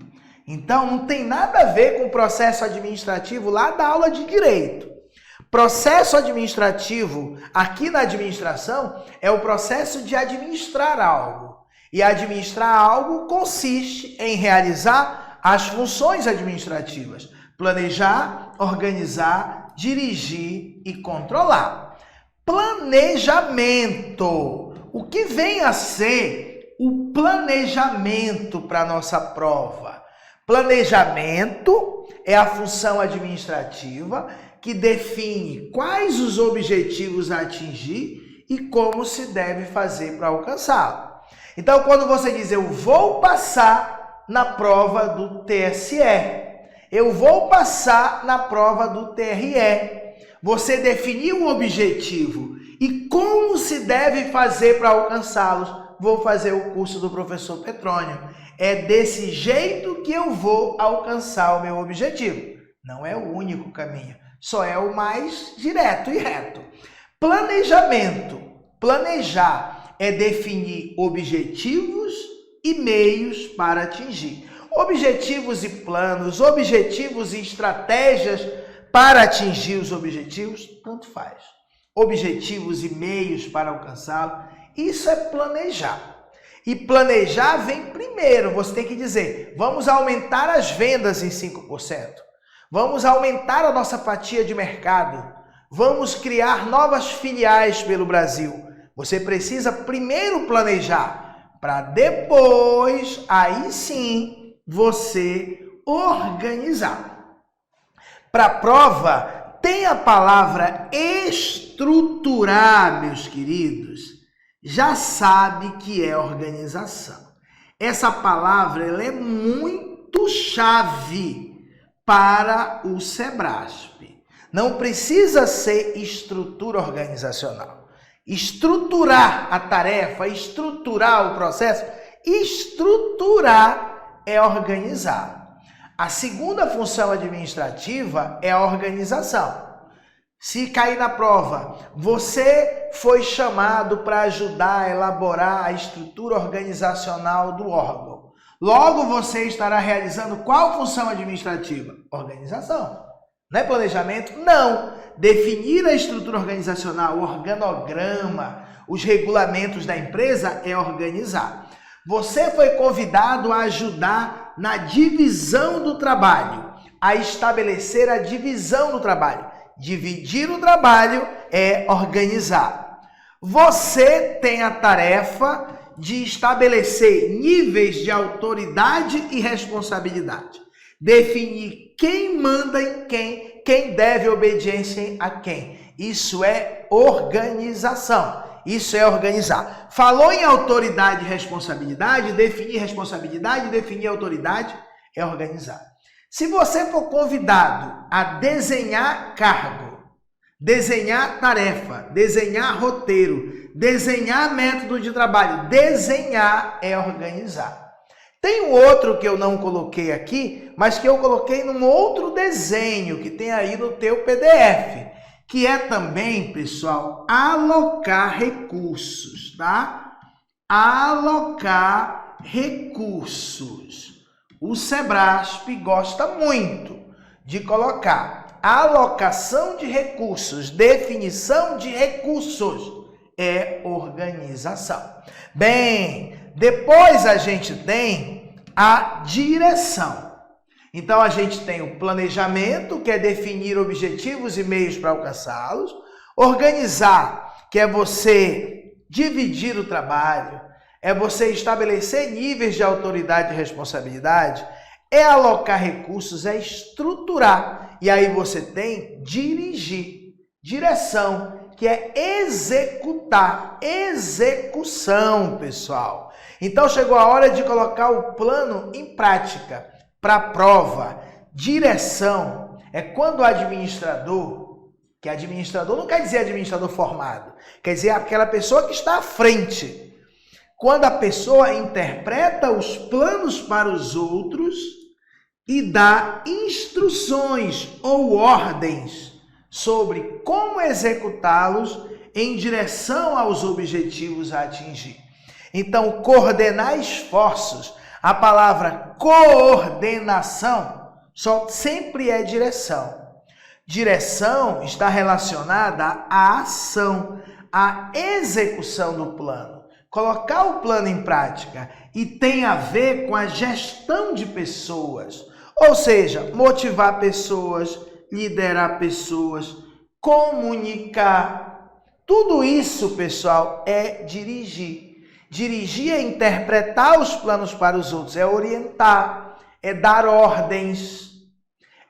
Então, não tem nada a ver com o processo administrativo lá da aula de direito. Processo administrativo, aqui na administração, é o processo de administrar algo. E administrar algo consiste em realizar as funções administrativas: planejar, organizar, dirigir e controlar. Planejamento. O que vem a ser o planejamento para a nossa prova? Planejamento é a função administrativa que define quais os objetivos a atingir e como se deve fazer para alcançá-lo. Então, quando você diz eu vou passar na prova do TSE, eu vou passar na prova do TRE, você definiu o objetivo e como se deve fazer para alcançá-los. Vou fazer o curso do professor Petrônio. É desse jeito que eu vou alcançar o meu objetivo. Não é o único caminho, só é o mais direto e reto. Planejamento. Planejar é definir objetivos e meios para atingir. Objetivos e planos, objetivos e estratégias para atingir os objetivos, tanto faz. Objetivos e meios para alcançá-lo, isso é planejar. E planejar vem primeiro, você tem que dizer, vamos aumentar as vendas em 5%. Vamos aumentar a nossa fatia de mercado. Vamos criar novas filiais pelo Brasil. Você precisa primeiro planejar, para depois, aí sim, você organizar. Para a prova, tem a palavra estruturar, meus queridos. Já sabe que é organização. Essa palavra ela é muito chave para o Sebrasp. Não precisa ser estrutura organizacional. Estruturar a tarefa, estruturar o processo, estruturar é organizar. A segunda função administrativa é a organização. Se cair na prova, você foi chamado para ajudar a elaborar a estrutura organizacional do órgão. Logo, você estará realizando qual função administrativa? Organização. Não é planejamento? Não. Definir a estrutura organizacional, o organograma, os regulamentos da empresa é organizar. Você foi convidado a ajudar na divisão do trabalho, a estabelecer a divisão do trabalho. Dividir o trabalho é organizar. Você tem a tarefa de estabelecer níveis de autoridade e responsabilidade. Definir quem manda em quem deve obediência a quem. Isso é organização. Isso é organizar. Falou em autoridade e responsabilidade, definir autoridade é organizar. Se você for convidado a desenhar cargo, desenhar tarefa, desenhar roteiro, desenhar método de trabalho, desenhar é organizar. Tem um outro que eu não coloquei aqui, mas que eu coloquei num outro desenho que tem aí no teu PDF, que é também, pessoal, alocar recursos, tá? Alocar recursos. O Sebrasp gosta muito de colocar alocação de recursos, definição de recursos, é organização. Bem, depois a gente tem a direção. Então a gente tem o planejamento, que é definir objetivos e meios para alcançá-los, organizar, que é você dividir o trabalho, é você estabelecer níveis de autoridade e responsabilidade, é alocar recursos, é estruturar. E aí você tem dirigir, direção, que é executar, execução, pessoal. Então chegou a hora de colocar o plano em prática para a prova. Direção é quando o administrador, que administrador não quer dizer administrador formado, quer dizer aquela pessoa que está à frente. Quando a pessoa interpreta os planos para os outros e dá instruções ou ordens sobre como executá-los em direção aos objetivos a atingir. Então, coordenar esforços, a palavra coordenação só sempre é direção. Direção está relacionada à ação, à execução do plano. Colocar o plano em prática e tem a ver com a gestão de pessoas, ou seja, motivar pessoas, liderar pessoas, comunicar. Tudo isso, pessoal, é dirigir. Dirigir é interpretar os planos para os outros, é orientar, é dar ordens,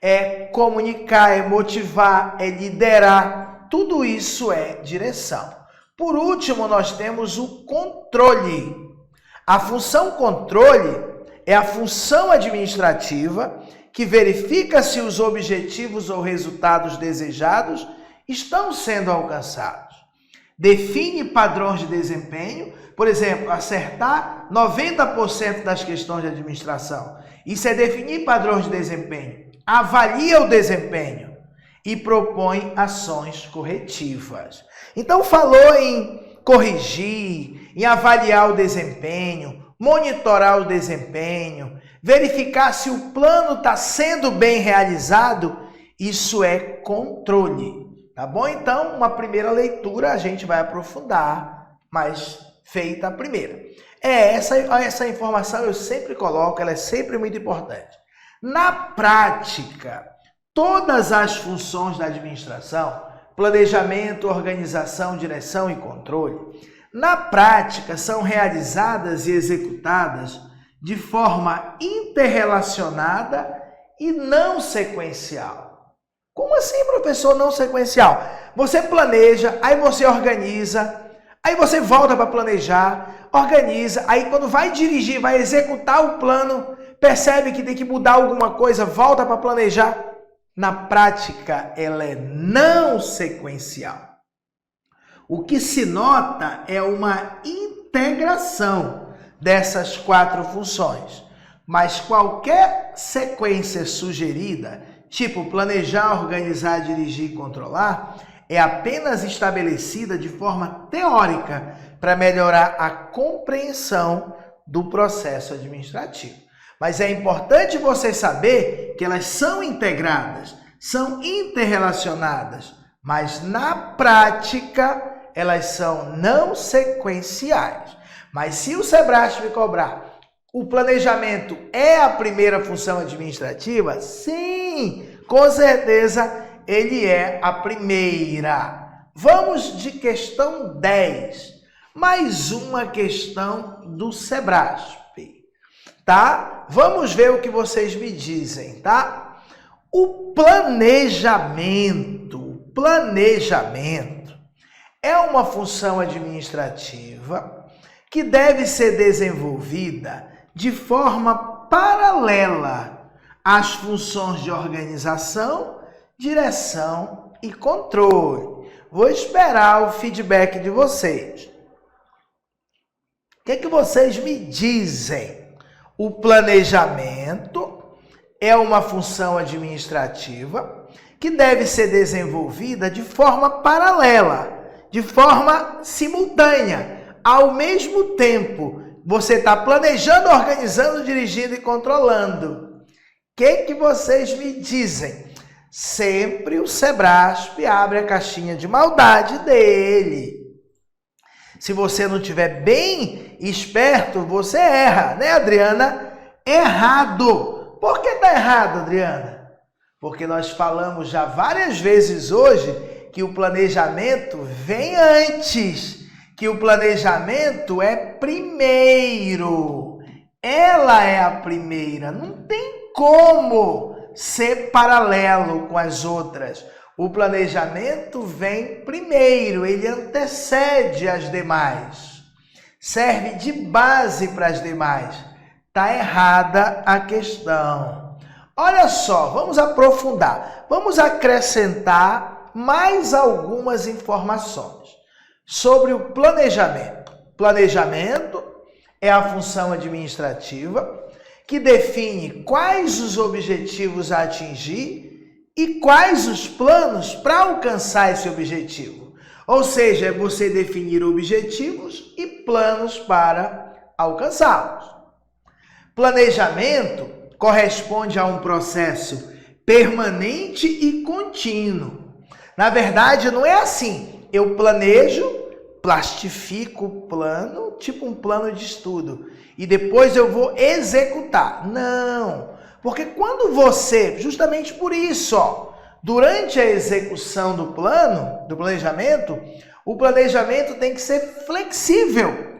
é comunicar, é motivar, é liderar. Tudo isso é direção. Por último, nós temos o controle. A função controle é a função administrativa que verifica se os objetivos ou resultados desejados estão sendo alcançados. Define padrões de desempenho, por exemplo, acertar 90% das questões de administração. Isso é definir padrões de desempenho. Avalia o desempenho e propõe ações corretivas. Então, falou em corrigir, em avaliar o desempenho, monitorar o desempenho, verificar se o plano está sendo bem realizado. Isso é controle. Tá bom? Então, uma primeira leitura a gente vai aprofundar, mas feita a primeira. Essa informação eu sempre coloco, ela é sempre muito importante. Na prática, todas as funções da administração, planejamento, organização, direção e controle, na prática são realizadas e executadas de forma interrelacionada e não sequencial. Como assim, professor, não sequencial? Você planeja, aí você organiza, aí você volta para planejar, organiza, aí quando vai dirigir, vai executar o plano, percebe que tem que mudar alguma coisa, volta para planejar. Na prática, ela é não sequencial. O que se nota é uma integração dessas 4 funções, mas qualquer sequência sugerida, tipo planejar, organizar, dirigir e controlar, é apenas estabelecida de forma teórica para melhorar a compreensão do processo administrativo. Mas é importante você saber que elas são integradas, são interrelacionadas, mas na prática elas são não sequenciais. Mas se o Sebrasp me cobrar, o planejamento é a primeira função administrativa? Sim, com certeza ele é a primeira. Vamos de questão 10. Mais uma questão do Sebrasp, tá? Vamos ver o que vocês me dizem, tá? O planejamento é uma função administrativa que deve ser desenvolvida de forma paralela às funções de organização, direção e controle. Vou esperar o feedback de vocês. O que é que vocês me dizem? O planejamento é uma função administrativa que deve ser desenvolvida de forma paralela, de forma simultânea. Ao mesmo tempo, você está planejando, organizando, dirigindo e controlando. O que vocês me dizem? Sempre o Sebrasp abre a caixinha de maldade dele. Se você não estiver bem esperto, você erra, né, Adriana? Errado. Por que está errado, Adriana? Porque nós falamos já várias vezes hoje que o planejamento vem antes, que o planejamento é primeiro. Ela é a primeira. Não tem como ser paralelo com as outras. O planejamento vem primeiro, ele antecede as demais. Serve de base para as demais. Está errada a questão. Olha só, vamos aprofundar. Vamos acrescentar mais algumas informações sobre o planejamento. Planejamento é a função administrativa que define quais os objetivos a atingir e quais os planos para alcançar esse objetivo. Ou seja, é você definir objetivos e planos para alcançá-los. Planejamento corresponde a um processo permanente e contínuo. Na verdade, não é assim. Eu planejo, plastifico o plano, tipo um plano de estudo, e depois eu vou executar. Não, porque quando você, justamente por isso, durante a execução do plano, do planejamento, o planejamento tem que ser flexível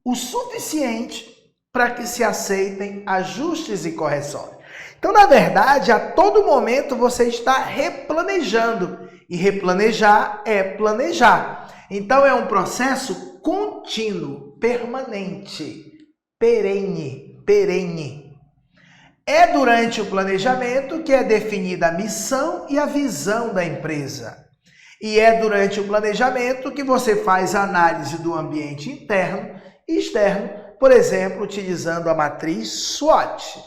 o suficiente para que se aceitem ajustes e correções. Então, na verdade, a todo momento você está replanejando, e replanejar é planejar. Então, é um processo contínuo, permanente, perene. É durante o planejamento que é definida a missão e a visão da empresa. E é durante o planejamento que você faz a análise do ambiente interno e externo, por exemplo, utilizando a matriz SWOT.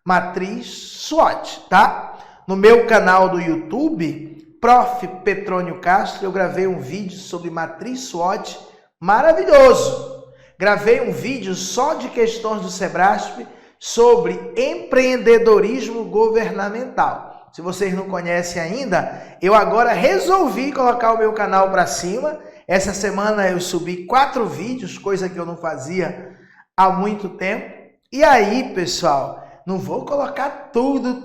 Matriz SWOT, tá? No meu canal do YouTube, Prof. Petrônio Castro, eu gravei um vídeo sobre matriz SWOT maravilhoso. Gravei um vídeo só de questões do Sebrasp sobre empreendedorismo governamental. Se vocês não conhecem ainda, eu agora resolvi colocar o meu canal para cima. Essa semana eu subi 4 vídeos, coisa que eu não fazia há muito tempo. E aí, pessoal, não vou colocar tudo,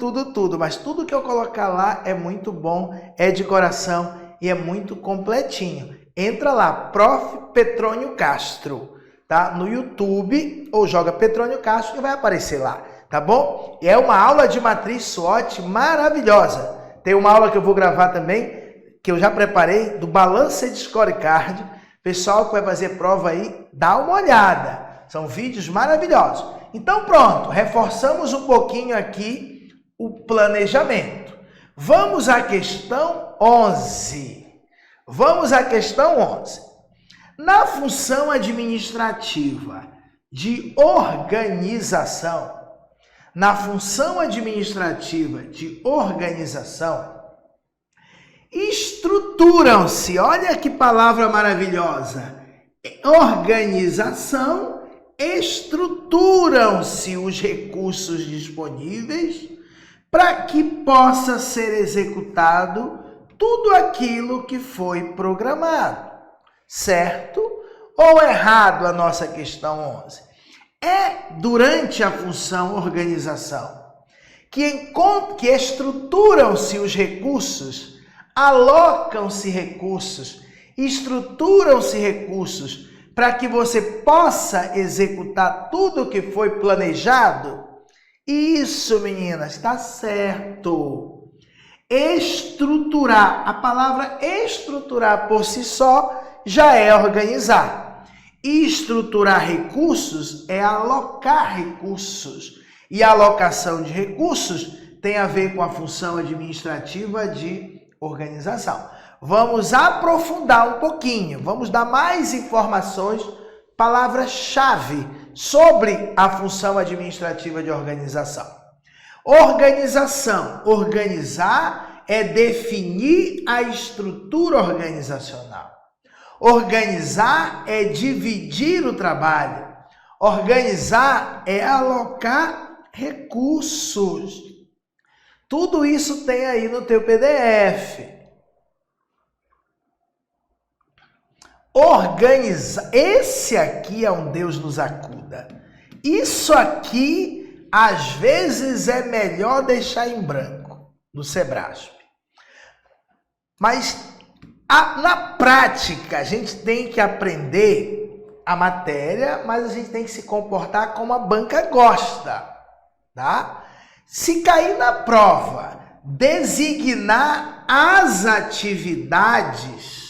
mas tudo que eu colocar lá é muito bom, é de coração e é muito completinho. Entra lá, Prof. Petrônio Castro, tá? No YouTube, ou joga Petrônio Castro que vai aparecer lá, tá bom? E é uma aula de matriz SWOT maravilhosa. Tem uma aula que eu vou gravar também, que eu já preparei, do Balanced Scorecard. Pessoal que vai fazer prova aí, dá uma olhada. São vídeos maravilhosos. Então pronto, reforçamos um pouquinho aqui o planejamento. Vamos à questão 11. Na função administrativa de organização, estruturam-se, olha que palavra maravilhosa, organização, estruturam-se os recursos disponíveis para que possa ser executado tudo aquilo que foi programado. Certo ou errado a nossa questão 11? É durante a função organização que estruturam-se os recursos, alocam-se recursos, estruturam-se recursos para que você possa executar tudo o que foi planejado? Isso, meninas, está certo. Estruturar, a palavra estruturar por si só já é organizar. Estruturar recursos é alocar recursos. E a alocação de recursos tem a ver com a função administrativa de organização. Vamos aprofundar um pouquinho, vamos dar mais informações, palavras-chave sobre a função administrativa de organização. Organização, organizar é definir a estrutura organizacional. Organizar é dividir o trabalho. Organizar é alocar recursos. Tudo isso tem aí no teu PDF. Organizar. Esse aqui é um Deus nos acuda. Isso aqui, às vezes, é melhor deixar em branco no Sebrasp. Mas na prática, a gente tem que aprender a matéria, mas a gente tem que se comportar como a banca gosta, tá? Se cair na prova, designar as atividades,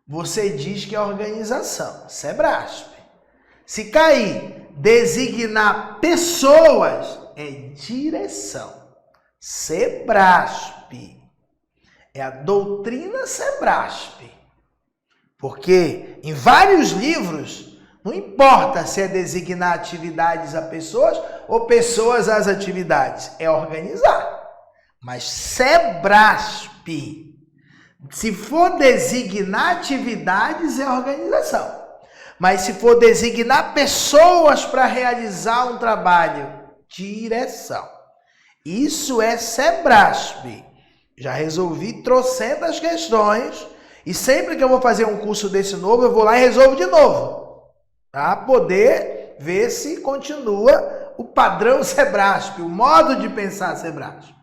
você diz que é organização, Sebrasp. Se cair, designar pessoas, é direção, Sebrasp. É a doutrina Sebrasp. Porque em vários livros, Não importa se é designar atividades a pessoas ou pessoas às atividades, é organizar. Mas SEBRASP, se for designar atividades, é organização. Mas se for designar pessoas para realizar um trabalho, direção. Isso é SEBRASP. Já resolvi trocentas questões e sempre que eu vou fazer um curso desse novo, eu vou lá e resolvo de novo. Para poder ver se continua o padrão SEBRASP, o modo de pensar SEBRASP.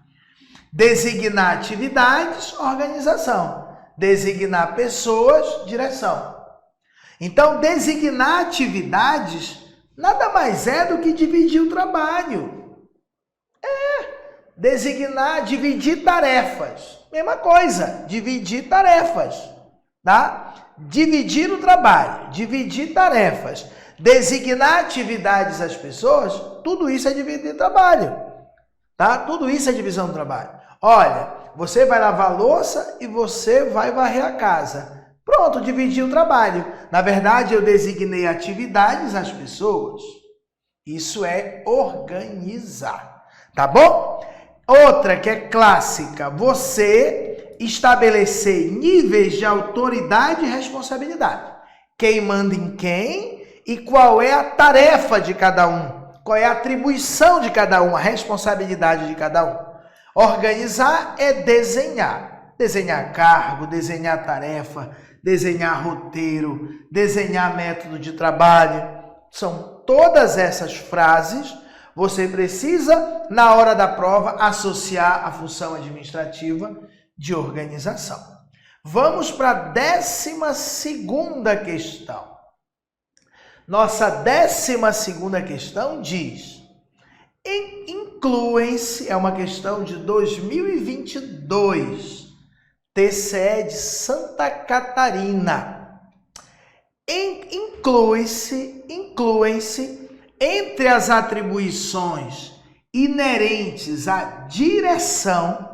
Designar atividades, organização. Designar pessoas, direção. Então, designar atividades nada mais é do que dividir o trabalho. Designar, dividir tarefas. Mesma coisa, dividir tarefas, tá? Dividir o trabalho, dividir tarefas, designar atividades às pessoas, tudo isso é dividir trabalho, tá? Tudo isso é divisão do trabalho. Olha, você vai lavar a louça e você vai varrer a casa. Pronto, dividi o trabalho. Na verdade, eu designei atividades às pessoas. Isso é organizar, tá bom? Outra que é clássica, você estabelecer níveis de autoridade e responsabilidade. Quem manda em quem e qual é a tarefa de cada um. Qual é a atribuição de cada um, a responsabilidade de cada um. Organizar é desenhar. Desenhar cargo, desenhar tarefa, desenhar roteiro, desenhar método de trabalho. São todas essas frases. Você precisa, na hora da prova, associar a função administrativa de organização. Vamos para a 12ª questão. Nossa 12ª questão diz: incluem-se, é uma questão de 2022, TCE de Santa Catarina. Incluem-se entre as atribuições inerentes à direção,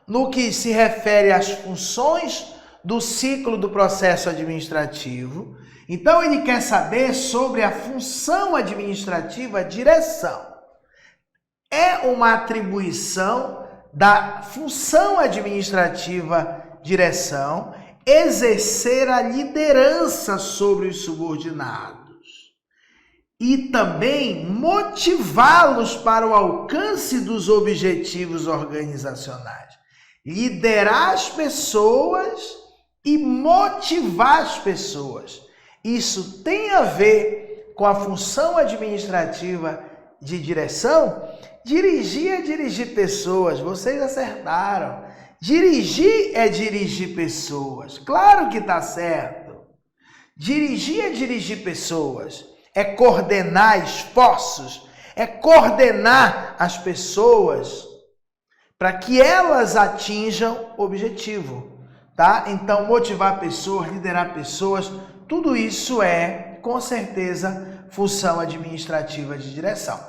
no que se refere às funções do ciclo do processo administrativo. Então, ele quer saber sobre a função administrativa direção. É uma atribuição da função administrativa direção exercer a liderança sobre os subordinados e também motivá-los para o alcance dos objetivos organizacionais. Liderar as pessoas e motivar as pessoas. Isso tem a ver com a função administrativa de direção? Dirigir é dirigir pessoas, vocês acertaram. Dirigir é dirigir pessoas, claro que está certo. Dirigir é dirigir pessoas, é coordenar esforços, é coordenar as pessoas para que elas atinjam o objetivo, tá? Então, motivar pessoas, liderar pessoas, tudo isso é, com certeza, função administrativa de direção.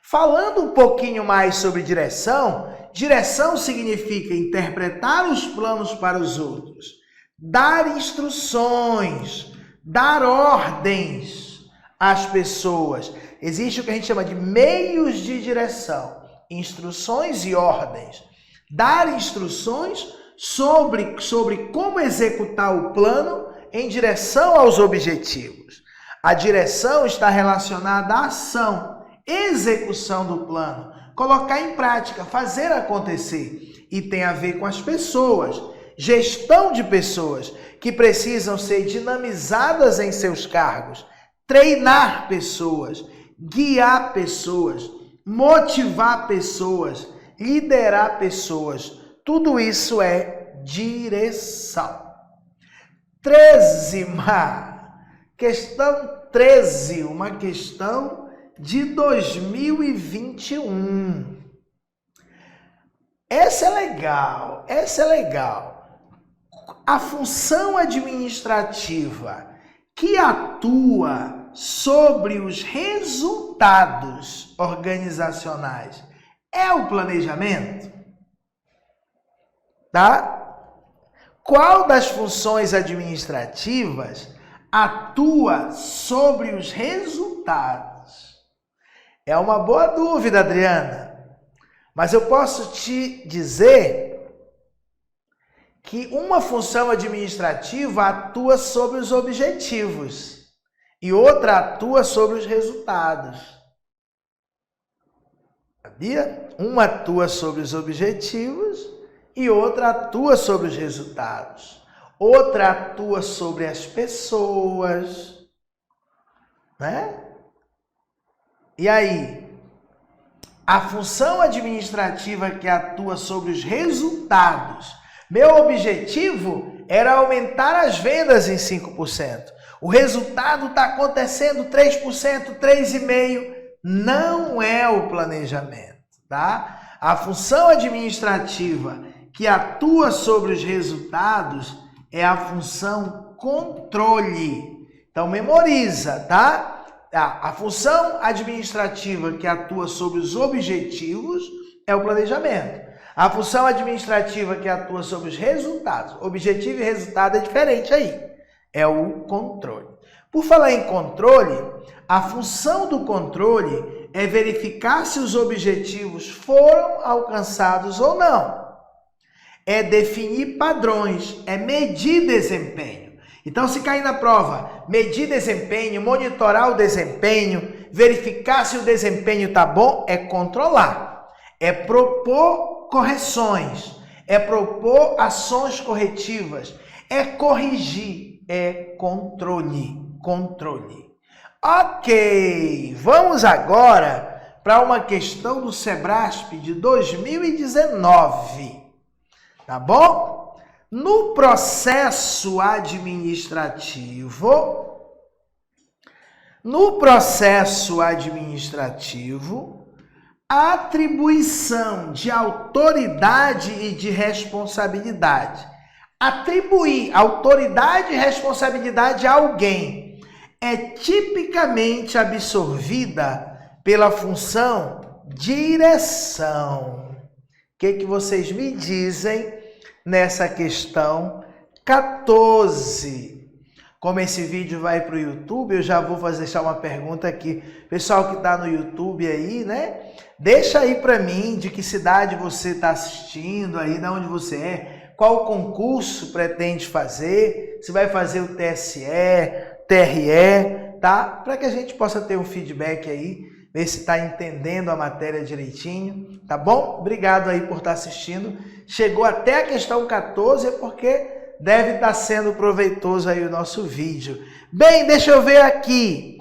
Falando um pouquinho mais sobre direção, direção significa interpretar os planos para os outros, dar instruções, dar ordens às pessoas. Existe o que a gente chama de meios de direção, instruções e ordens. Dar instruções sobre como executar o plano em direção aos objetivos. A direção está relacionada à ação, execução do plano, colocar em prática, fazer acontecer. E tem a ver com as pessoas, gestão de pessoas que precisam ser dinamizadas em seus cargos, treinar pessoas, guiar pessoas, motivar pessoas, liderar pessoas. Tudo isso é direção. 13ª, questão 13, uma questão de 2021. Essa é legal, essa é legal. A função administrativa que atua sobre os resultados organizacionais é o planejamento? Tá? Qual das funções administrativas atua sobre os resultados? É uma boa dúvida, Adriana. Mas eu posso te dizer que uma função administrativa atua sobre os objetivos e outra atua sobre os resultados. Sabia? Uma atua sobre os objetivos e outra atua sobre os resultados. Outra atua sobre as pessoas, né? E aí, a função administrativa que atua sobre os resultados. Meu objetivo era aumentar as vendas em 5%. O resultado está acontecendo 3%, 3,5%. Não é o planejamento, tá? A função administrativa que atua sobre os resultados é a função controle. Então, memoriza, tá? A função administrativa que atua sobre os objetivos é o planejamento. A função administrativa que atua sobre os resultados, objetivo e resultado é diferente aí, é o controle. Por falar em controle, a função do controle é verificar se os objetivos foram alcançados ou não. É definir padrões, é medir desempenho. Então, se cair na prova, medir desempenho, monitorar o desempenho, verificar se o desempenho está bom, é controlar. É propor correções, é propor ações corretivas, é corrigir, é controle. Ok, vamos agora para uma questão do Sebrasp de 2019, tá bom? No processo administrativo, a atribuição de autoridade e de responsabilidade. Atribuir autoridade e responsabilidade a alguém é tipicamente absorvida pela função direção. O que vocês me dizem nessa questão 14? Como esse vídeo vai para o YouTube, eu já vou deixar uma pergunta aqui. Pessoal que está no YouTube aí, né? Deixa aí para mim de que cidade você está assistindo aí, de onde você é, qual concurso pretende fazer, se vai fazer o TSE, TRE, tá? Para que a gente possa ter um feedback aí, ver se está entendendo a matéria direitinho, tá bom? Obrigado aí por estar assistindo. Chegou até a questão 14, é porque deve estar sendo proveitoso aí o nosso vídeo. Bem, deixa eu ver aqui.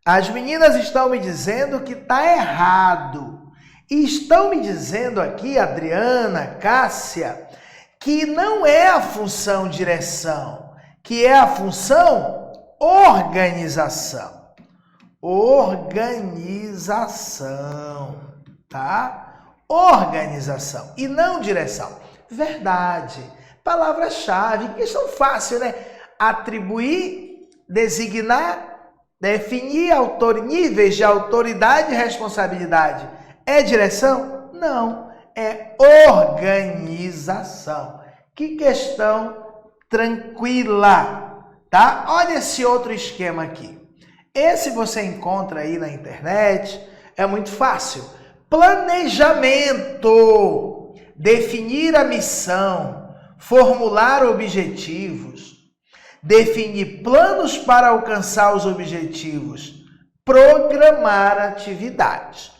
As meninas estão me dizendo que está errado. E estão me dizendo aqui, Adriana, Cássia, que não é a função direção, que é a função organização. Organização, tá? Organização e não direção. Verdade. Palavra-chave, questão fácil, né? Atribuir, designar, definir níveis de autoridade e responsabilidade. É direção? Não, é organização. Que questão tranquila, tá? Olha esse outro esquema aqui. Esse você encontra aí na internet, é muito fácil. Planejamento, definir a missão, formular objetivos, definir planos para alcançar os objetivos, programar atividades.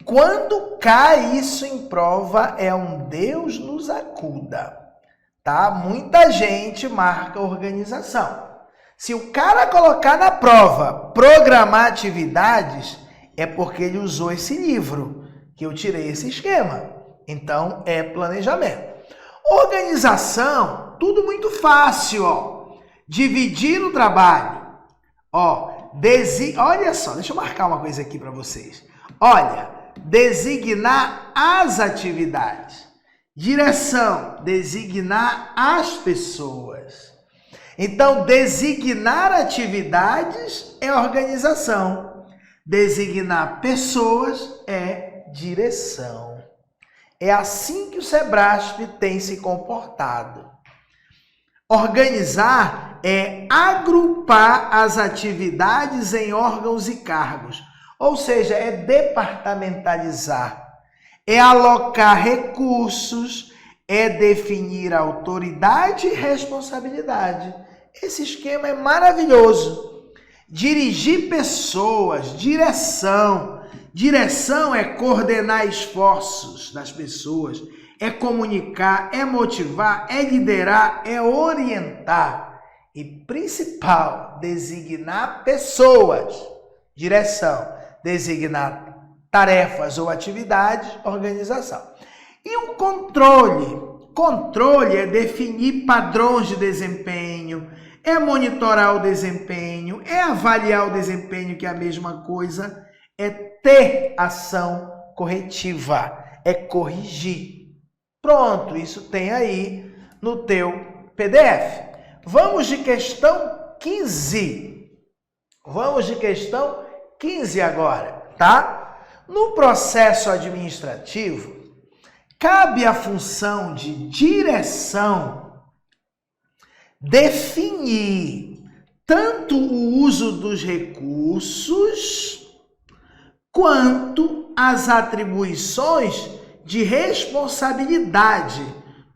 Quando cai isso em prova, é um Deus nos acuda, tá? Muita gente marca organização. Se o cara colocar na prova programar atividades, é porque ele usou esse livro, que eu tirei esse esquema. Então, é planejamento. Organização, tudo muito fácil, ó. Dividir o trabalho. Olha só, deixa eu marcar uma coisa aqui para vocês. Olha, designar as atividades. Direção, designar as pessoas. Então, designar atividades é organização. Designar pessoas é direção. É assim que o Sebrasp tem se comportado. Organizar é agrupar as atividades em órgãos e cargos, ou seja, é departamentalizar, é alocar recursos, é definir autoridade e responsabilidade. Esse esquema é maravilhoso. Dirigir pessoas, direção. Direção é coordenar esforços das pessoas, é comunicar, é motivar, é liderar, é orientar. E principal, designar pessoas. Direção, designar tarefas ou atividades, organização. E o controle? Controle é definir padrões de desempenho, é monitorar o desempenho, é avaliar o desempenho, que é a mesma coisa, é ter ação corretiva, é corrigir. Pronto, isso tem aí no teu PDF. Vamos de questão 15. Vamos de questão 15 agora, tá? No processo administrativo, cabe à função de direção definir tanto o uso dos recursos quanto as atribuições de responsabilidade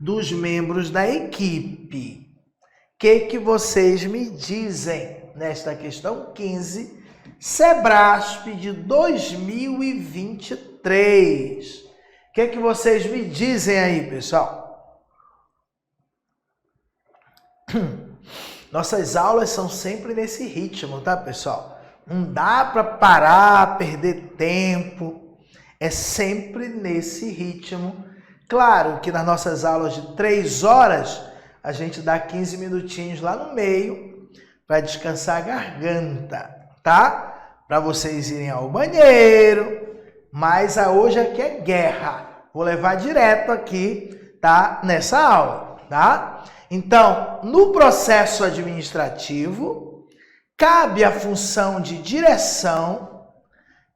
dos membros da equipe. O que vocês me dizem nesta questão 15, Sebrasp de 2023? O que vocês me dizem aí, pessoal? Nossas aulas são sempre nesse ritmo, tá, pessoal? Não dá para parar, perder tempo. É sempre nesse ritmo. Claro que nas nossas aulas de 3 horas, a gente dá 15 minutinhos lá no meio para descansar a garganta, tá? Para vocês irem ao banheiro. Mas hoje aqui é guerra. Vou levar direto aqui, tá? Nessa aula, tá? Então, no processo administrativo, cabe à função de direção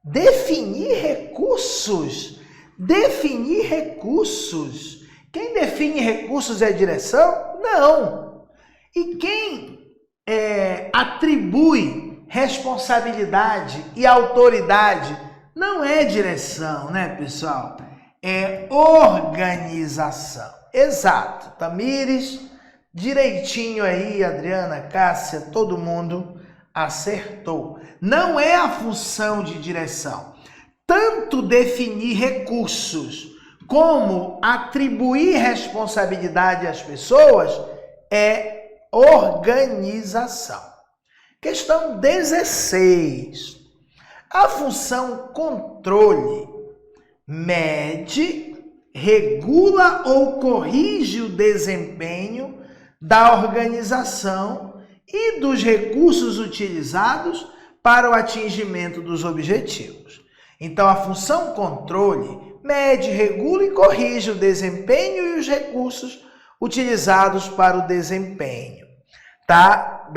definir recursos. Definir recursos. Quem define recursos é a direção? Não. E quem atribui responsabilidade e autoridade não é direção, né, pessoal? É organização. Exato. Tamires, direitinho aí, Adriana, Cássia, todo mundo acertou. Não é a função de direção. Tanto definir recursos como atribuir responsabilidade às pessoas é organização. Questão 16. A função controle mede, regula ou corrige o desempenho da organização e dos recursos utilizados para o atingimento dos objetivos. Então, a função controle mede, regula e corrige o desempenho e os recursos utilizados para o desempenho, tá?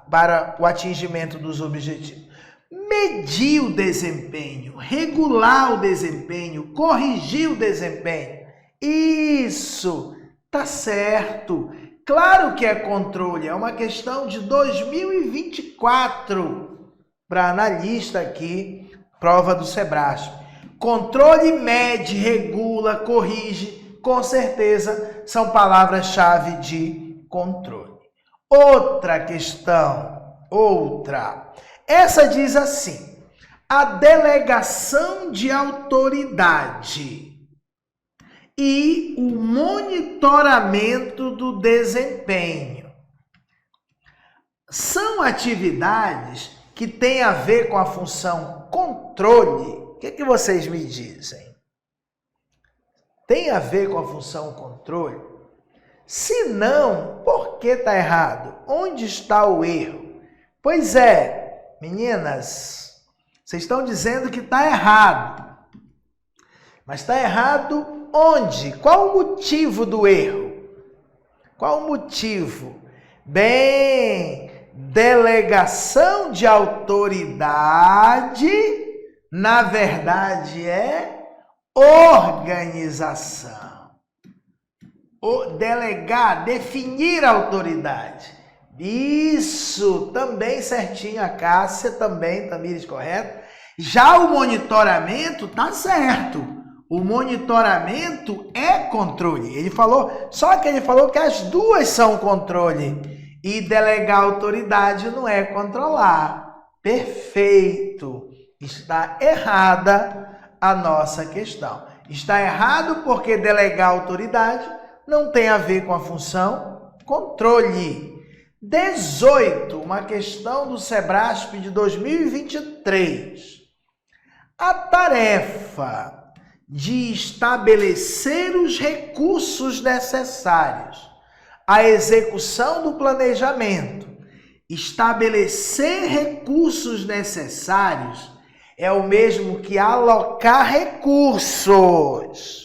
Para o atingimento dos objetivos. Medir o desempenho, regular o desempenho, corrigir o desempenho. Isso, tá certo. Claro que é controle, é uma questão de 2024 para analista aqui, prova do Sebrasp. Controle mede, regula, corrige, com certeza são palavras-chave de controle. Outra questão, essa diz assim: a delegação de autoridade e o monitoramento do desempenho são atividades que têm a ver com a função controle. O que vocês me dizem? Tem a ver com a função controle? Se não, por que está errado? Onde está o erro? Pois é, meninas, vocês estão dizendo que está errado. Mas está errado onde? Qual o motivo do erro? Qual o motivo? Bem, delegação de autoridade, na verdade, é organização. Delegar, definir a autoridade. Isso, também certinho a Cássia, também, Tamires, correto. Já o monitoramento tá certo. O monitoramento é controle. Ele falou, só que ele falou que as duas são controle. E delegar autoridade não é controlar. Perfeito. Está errada a nossa questão. Está errado porque delegar autoridade não tem a ver com a função controle. 18, uma questão do Sebrasp de 2023. A tarefa de estabelecer os recursos necessários à execução do planejamento. Estabelecer recursos necessários é o mesmo que alocar recursos.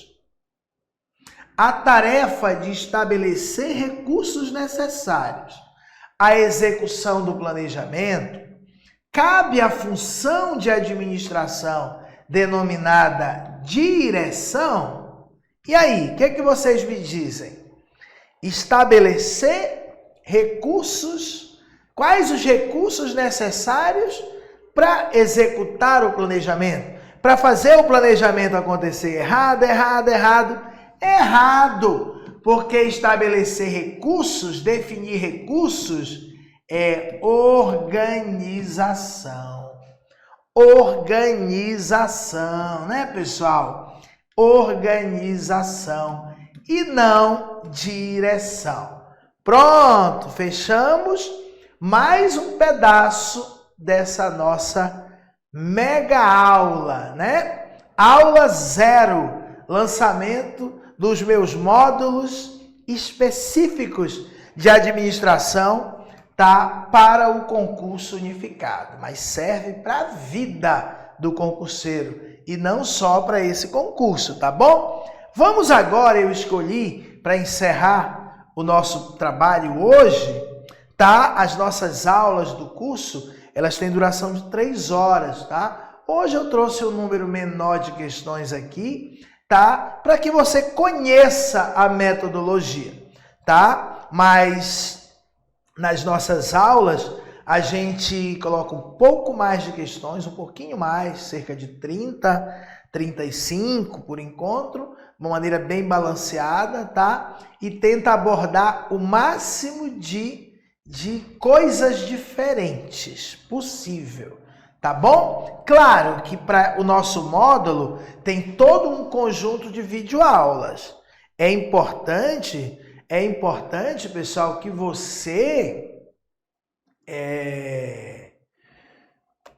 A tarefa de estabelecer recursos necessários à execução do planejamento cabe à função de administração denominada direção. E aí, o que vocês me dizem? Estabelecer recursos, quais os recursos necessários para executar o planejamento? Para fazer o planejamento acontecer errado, porque estabelecer recursos, definir recursos é organização. Organização, né, pessoal? Organização e não direção. Pronto, fechamos mais um pedaço dessa nossa mega aula, né? Aula 0, lançamento dos meus módulos específicos de administração, tá? Para o concurso unificado, mas serve para a vida do concurseiro e não só para esse concurso, tá bom? Vamos agora, eu escolhi para encerrar o nosso trabalho hoje, tá? As nossas aulas do curso, elas têm duração de 3 horas, tá? Hoje eu trouxe um número menor de questões aqui, tá? Para que você conheça a metodologia, tá? Mas nas nossas aulas a gente coloca um pouco mais de questões, um pouquinho mais, cerca de 30, 35 por encontro, de uma maneira bem balanceada, tá? E tenta abordar o máximo de coisas diferentes possível, tá bom? Claro que para o nosso módulo tem todo um conjunto de videoaulas. É importante, pessoal, que você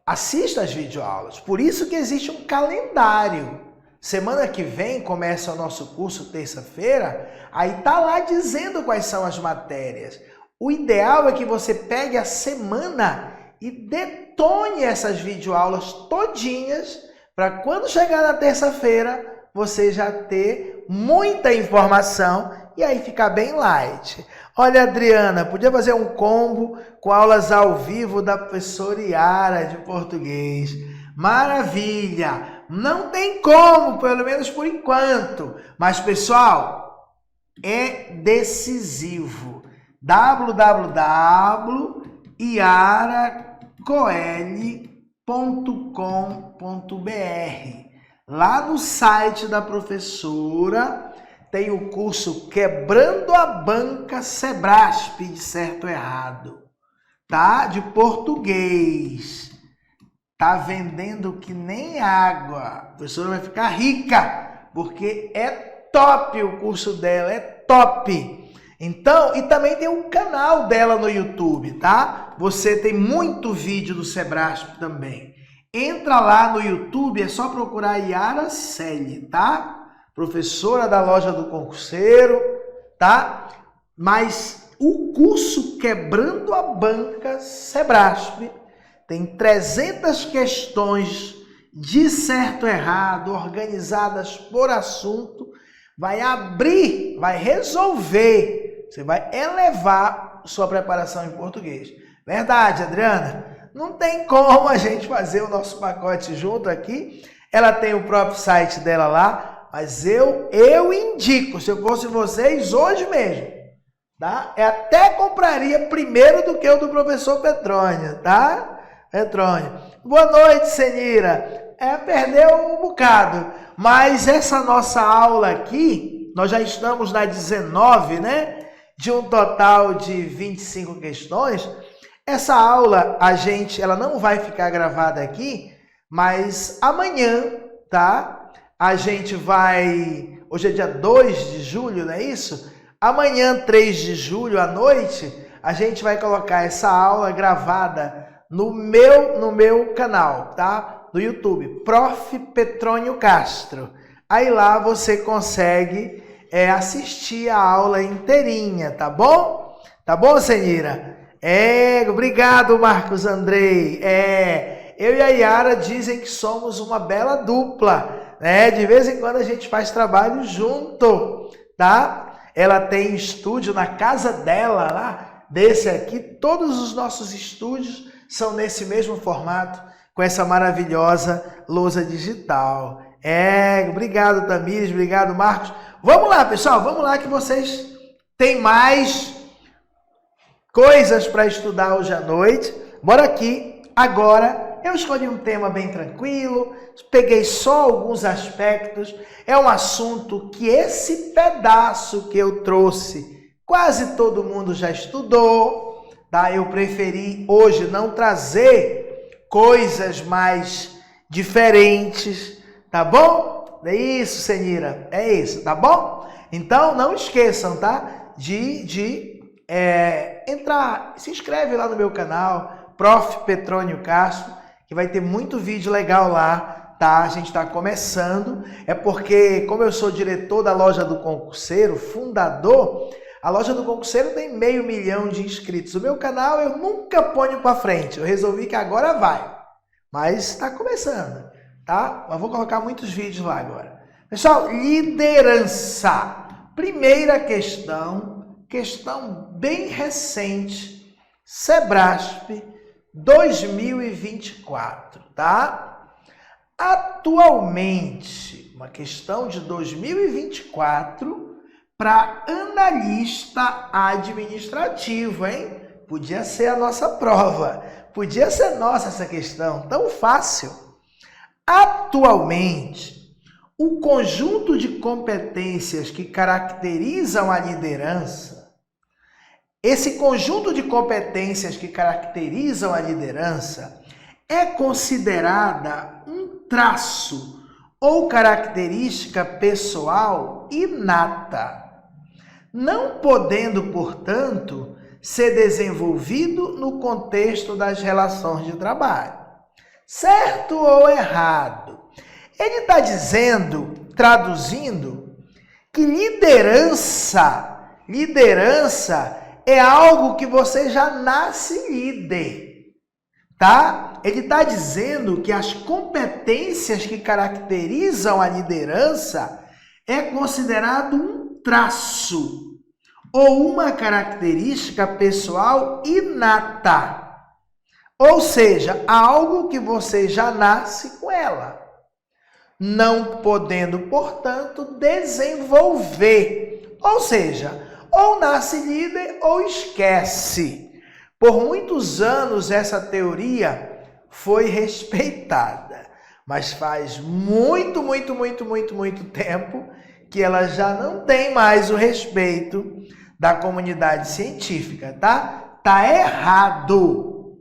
assista às videoaulas. Por isso que existe um calendário. Semana que vem começa o nosso curso, terça-feira, aí tá lá dizendo quais são as matérias. O ideal é que você pegue a semana e detone essas videoaulas todinhas para quando chegar na terça-feira você já ter muita informação e aí ficar bem light. Olha, Adriana, podia fazer um combo com aulas ao vivo da professora Yara de português. Maravilha! Não tem como, pelo menos por enquanto. Mas, pessoal, é decisivo. www.iaracoel.com.br. Lá no site da professora tem o curso Quebrando a Banca Sebrasp de Certo Errado, tá? De português. Tá vendendo que nem água. A professora vai ficar rica, porque é top o curso dela, é top. Então, e também tem um canal dela no YouTube, tá? Você tem muito vídeo do Sebrasp também. Entra lá no YouTube, é só procurar Yara Celi, tá? Professora da Loja do Concurseiro, tá? Mas o curso Quebrando a Banca Sebrasp tem 300 questões de certo e errado, organizadas por assunto, vai abrir, vai resolver, você vai elevar sua preparação em português. Verdade, Adriana? Não tem como a gente fazer o nosso pacote junto aqui. Ela tem o próprio site dela lá, Mas eu indico, se eu fosse vocês, hoje mesmo, tá? Eu até compraria primeiro do que o do professor Petrônio, tá? Petrônio. Boa noite, Senira. Perdeu um bocado, mas essa nossa aula aqui, nós já estamos na 19, né? De um total de 25 questões. Essa aula, ela não vai ficar gravada aqui, mas amanhã, tá? A gente vai... Hoje é dia 2 de julho, não é isso? Amanhã, 3 de julho, à noite, a gente vai colocar essa aula gravada no meu canal, tá? No YouTube, Prof. Petrônio Castro. Aí lá você consegue assistir a aula inteirinha, tá bom? Tá bom, Senira? Obrigado, Marcos Andrei. Eu e a Yara dizem que somos uma bela dupla, né? De vez em quando a gente faz trabalho junto, tá? Ela tem estúdio na casa dela, lá, desse aqui. Todos os nossos estúdios são nesse mesmo formato, com essa maravilhosa lousa digital. Obrigado, Tamires, obrigado, Marcos. Vamos lá, pessoal, vamos lá que vocês têm mais coisas para estudar hoje à noite. Bora aqui. Agora, eu escolhi um tema bem tranquilo, peguei só alguns aspectos. É um assunto que esse pedaço que eu trouxe, quase todo mundo já estudou, tá? Eu preferi hoje não trazer coisas mais diferentes, tá bom? É isso, Senira, é isso, tá bom? Então, não esqueçam, tá? De entrar, se inscreve lá no meu canal, Prof. Petrônio Castro, que vai ter muito vídeo legal lá, tá? A gente está começando, porque como eu sou diretor da Loja do Concurseiro, fundador, a Loja do Concurseiro tem 500 mil de inscritos. O meu canal eu nunca ponho para frente, eu resolvi que agora vai, mas está começando, tá? Mas vou colocar muitos vídeos lá agora. Pessoal, liderança. Primeira questão bem recente, Sebrasp 2024, tá? Atualmente, uma questão de 2024 para analista administrativo, hein? Podia ser a nossa prova, podia ser nossa essa questão, tão fácil. Atualmente, o conjunto de competências que caracterizam a liderança, esse conjunto de competências que caracterizam a liderança é considerada um traço ou característica pessoal inata, não podendo, portanto, ser desenvolvido no contexto das relações de trabalho. Certo ou errado? Ele está dizendo, traduzindo, que liderança é algo que você já nasce líder, tá? Ele está dizendo que as competências que caracterizam a liderança é considerado um traço ou uma característica pessoal inata. Ou seja, algo que você já nasce com ela, não podendo, portanto, desenvolver. Ou seja, ou nasce líder ou esquece. Por muitos anos essa teoria foi respeitada, mas faz muito tempo que ela já não tem mais o respeito da comunidade científica, tá? Tá errado.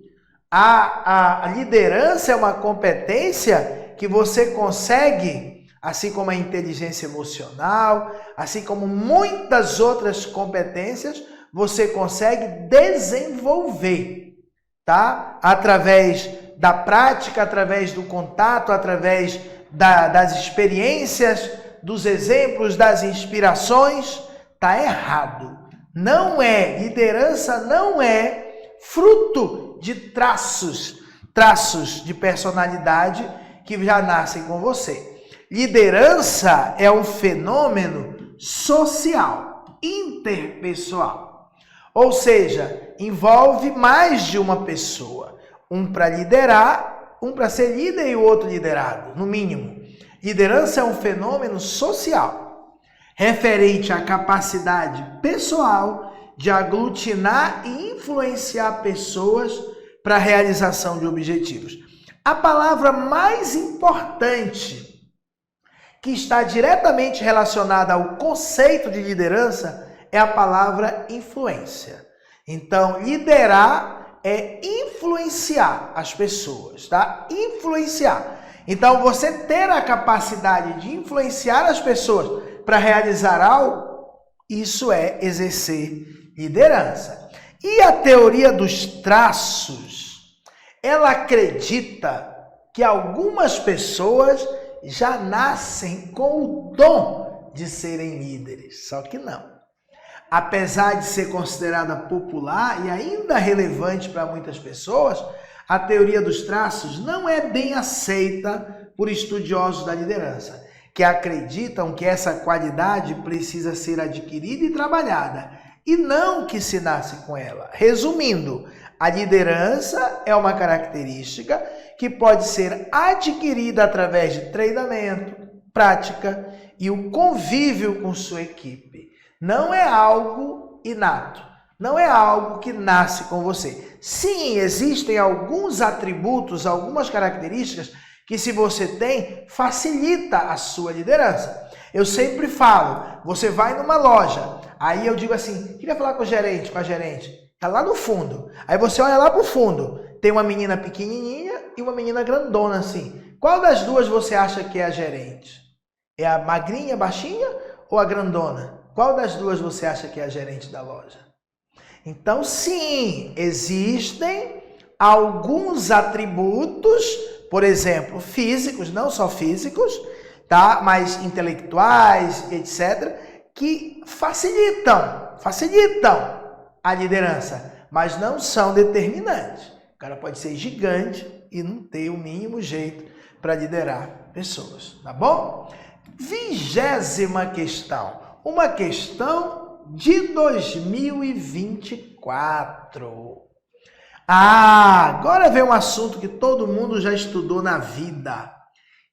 A liderança é uma competência que você consegue, assim como a inteligência emocional, assim como muitas outras competências, você consegue desenvolver, tá? Através da prática, através do contato, através das experiências, dos exemplos, das inspirações. Tá errado. Não é, liderança não é fruto de traços de personalidade que já nascem com você. Liderança é um fenômeno social, interpessoal. Ou seja, envolve mais de uma pessoa. Um para liderar, um para ser líder e o outro liderado, no mínimo. Liderança é um fenômeno social, referente à capacidade pessoal de aglutinar e influenciar pessoas para a realização de objetivos. A palavra mais importante que está diretamente relacionada ao conceito de liderança é a palavra influência. Então, liderar é influenciar as pessoas, tá? Influenciar. Então, você ter a capacidade de influenciar as pessoas para realizar algo, isso é exercer liderança. E a teoria dos traços, ela acredita que algumas pessoas já nascem com o dom de serem líderes, só que não. Apesar de ser considerada popular e ainda relevante para muitas pessoas, a teoria dos traços não é bem aceita por estudiosos da liderança, que acreditam que essa qualidade precisa ser adquirida e trabalhada, e não que se nasce com ela. Resumindo, a liderança é uma característica que pode ser adquirida através de treinamento, prática e o convívio com sua equipe. Não é algo inato, não é algo que nasce com você. Sim, existem alguns atributos, algumas características que, se você tem, facilita a sua liderança. Eu sempre falo, você vai numa loja, aí eu digo assim, queria falar com o gerente, com a gerente, tá lá no fundo. Aí você olha lá pro fundo, tem uma menina pequenininha e uma menina grandona assim. Qual das duas você acha que é a gerente? É a magrinha, baixinha ou a grandona? Qual das duas você acha que é a gerente da loja? Então, sim, existem alguns atributos, por exemplo, físicos, não só físicos, tá? Mas intelectuais, etc., que facilitam a liderança, mas não são determinantes. O cara pode ser gigante e não ter o mínimo jeito para liderar pessoas, tá bom? 20ª questão. Uma questão de 2024. Agora vem um assunto que todo mundo já estudou na vida.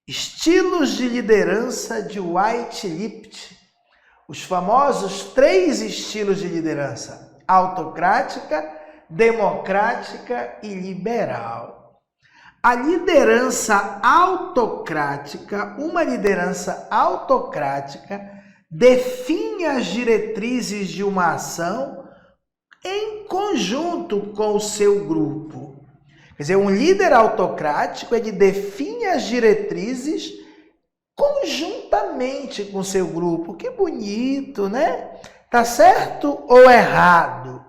Estilos de liderança de White-Lippett. Os famosos 3 estilos de liderança: autocrática, democrática e liberal. A liderança autocrática, uma liderança autocrática, define as diretrizes de uma ação em conjunto com o seu grupo. Quer dizer, um líder autocrático, ele define as diretrizes conjuntamente com o seu grupo. Que bonito, né? Tá certo ou errado?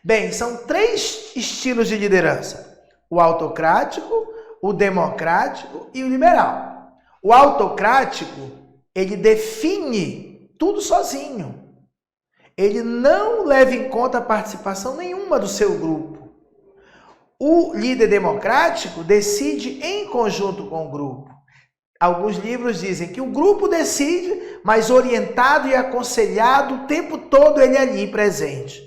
Bem, são 3 estilos de liderança: o autocrático, o democrático e o liberal. O autocrático, ele define tudo sozinho. Ele não leva em conta a participação nenhuma do seu grupo. O líder democrático decide em conjunto com o grupo. Alguns livros dizem que o grupo decide, mas orientado e aconselhado o tempo todo ele ali presente.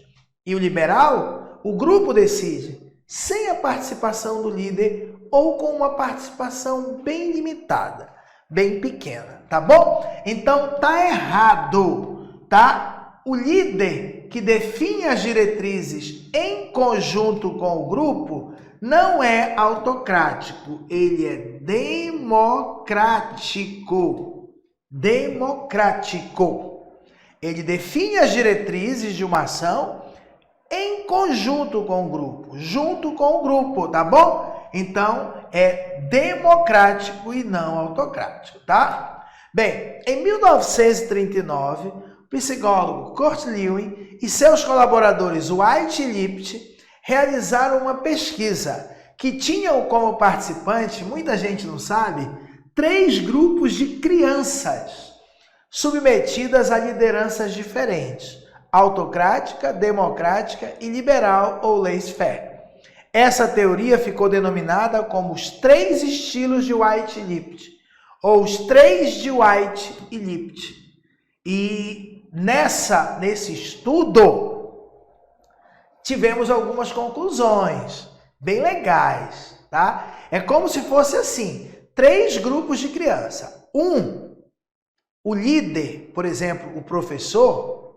E o liberal, o grupo decide, sem a participação do líder ou com uma participação bem limitada, bem pequena, tá bom? Então tá errado, tá? O líder que define as diretrizes em conjunto com o grupo não é autocrático, ele é democrático. Democrático. Ele define as diretrizes de uma ação em conjunto com o grupo, junto com o grupo, tá bom? Então, é democrático e não autocrático, tá? Bem, em 1939, o psicólogo Kurt Lewin e seus colaboradores White e Lippett realizaram uma pesquisa que tinham como participante, muita gente não sabe, 3 grupos de crianças submetidas a lideranças diferentes: autocrática, democrática e liberal ou laissez-faire. Essa teoria ficou denominada como os 3 estilos de White e Lippett, ou os 3 de White e Lippett. E nesse estudo, tivemos algumas conclusões bem legais, tá? É como se fosse assim, 3 grupos de criança: O líder, por exemplo, o professor,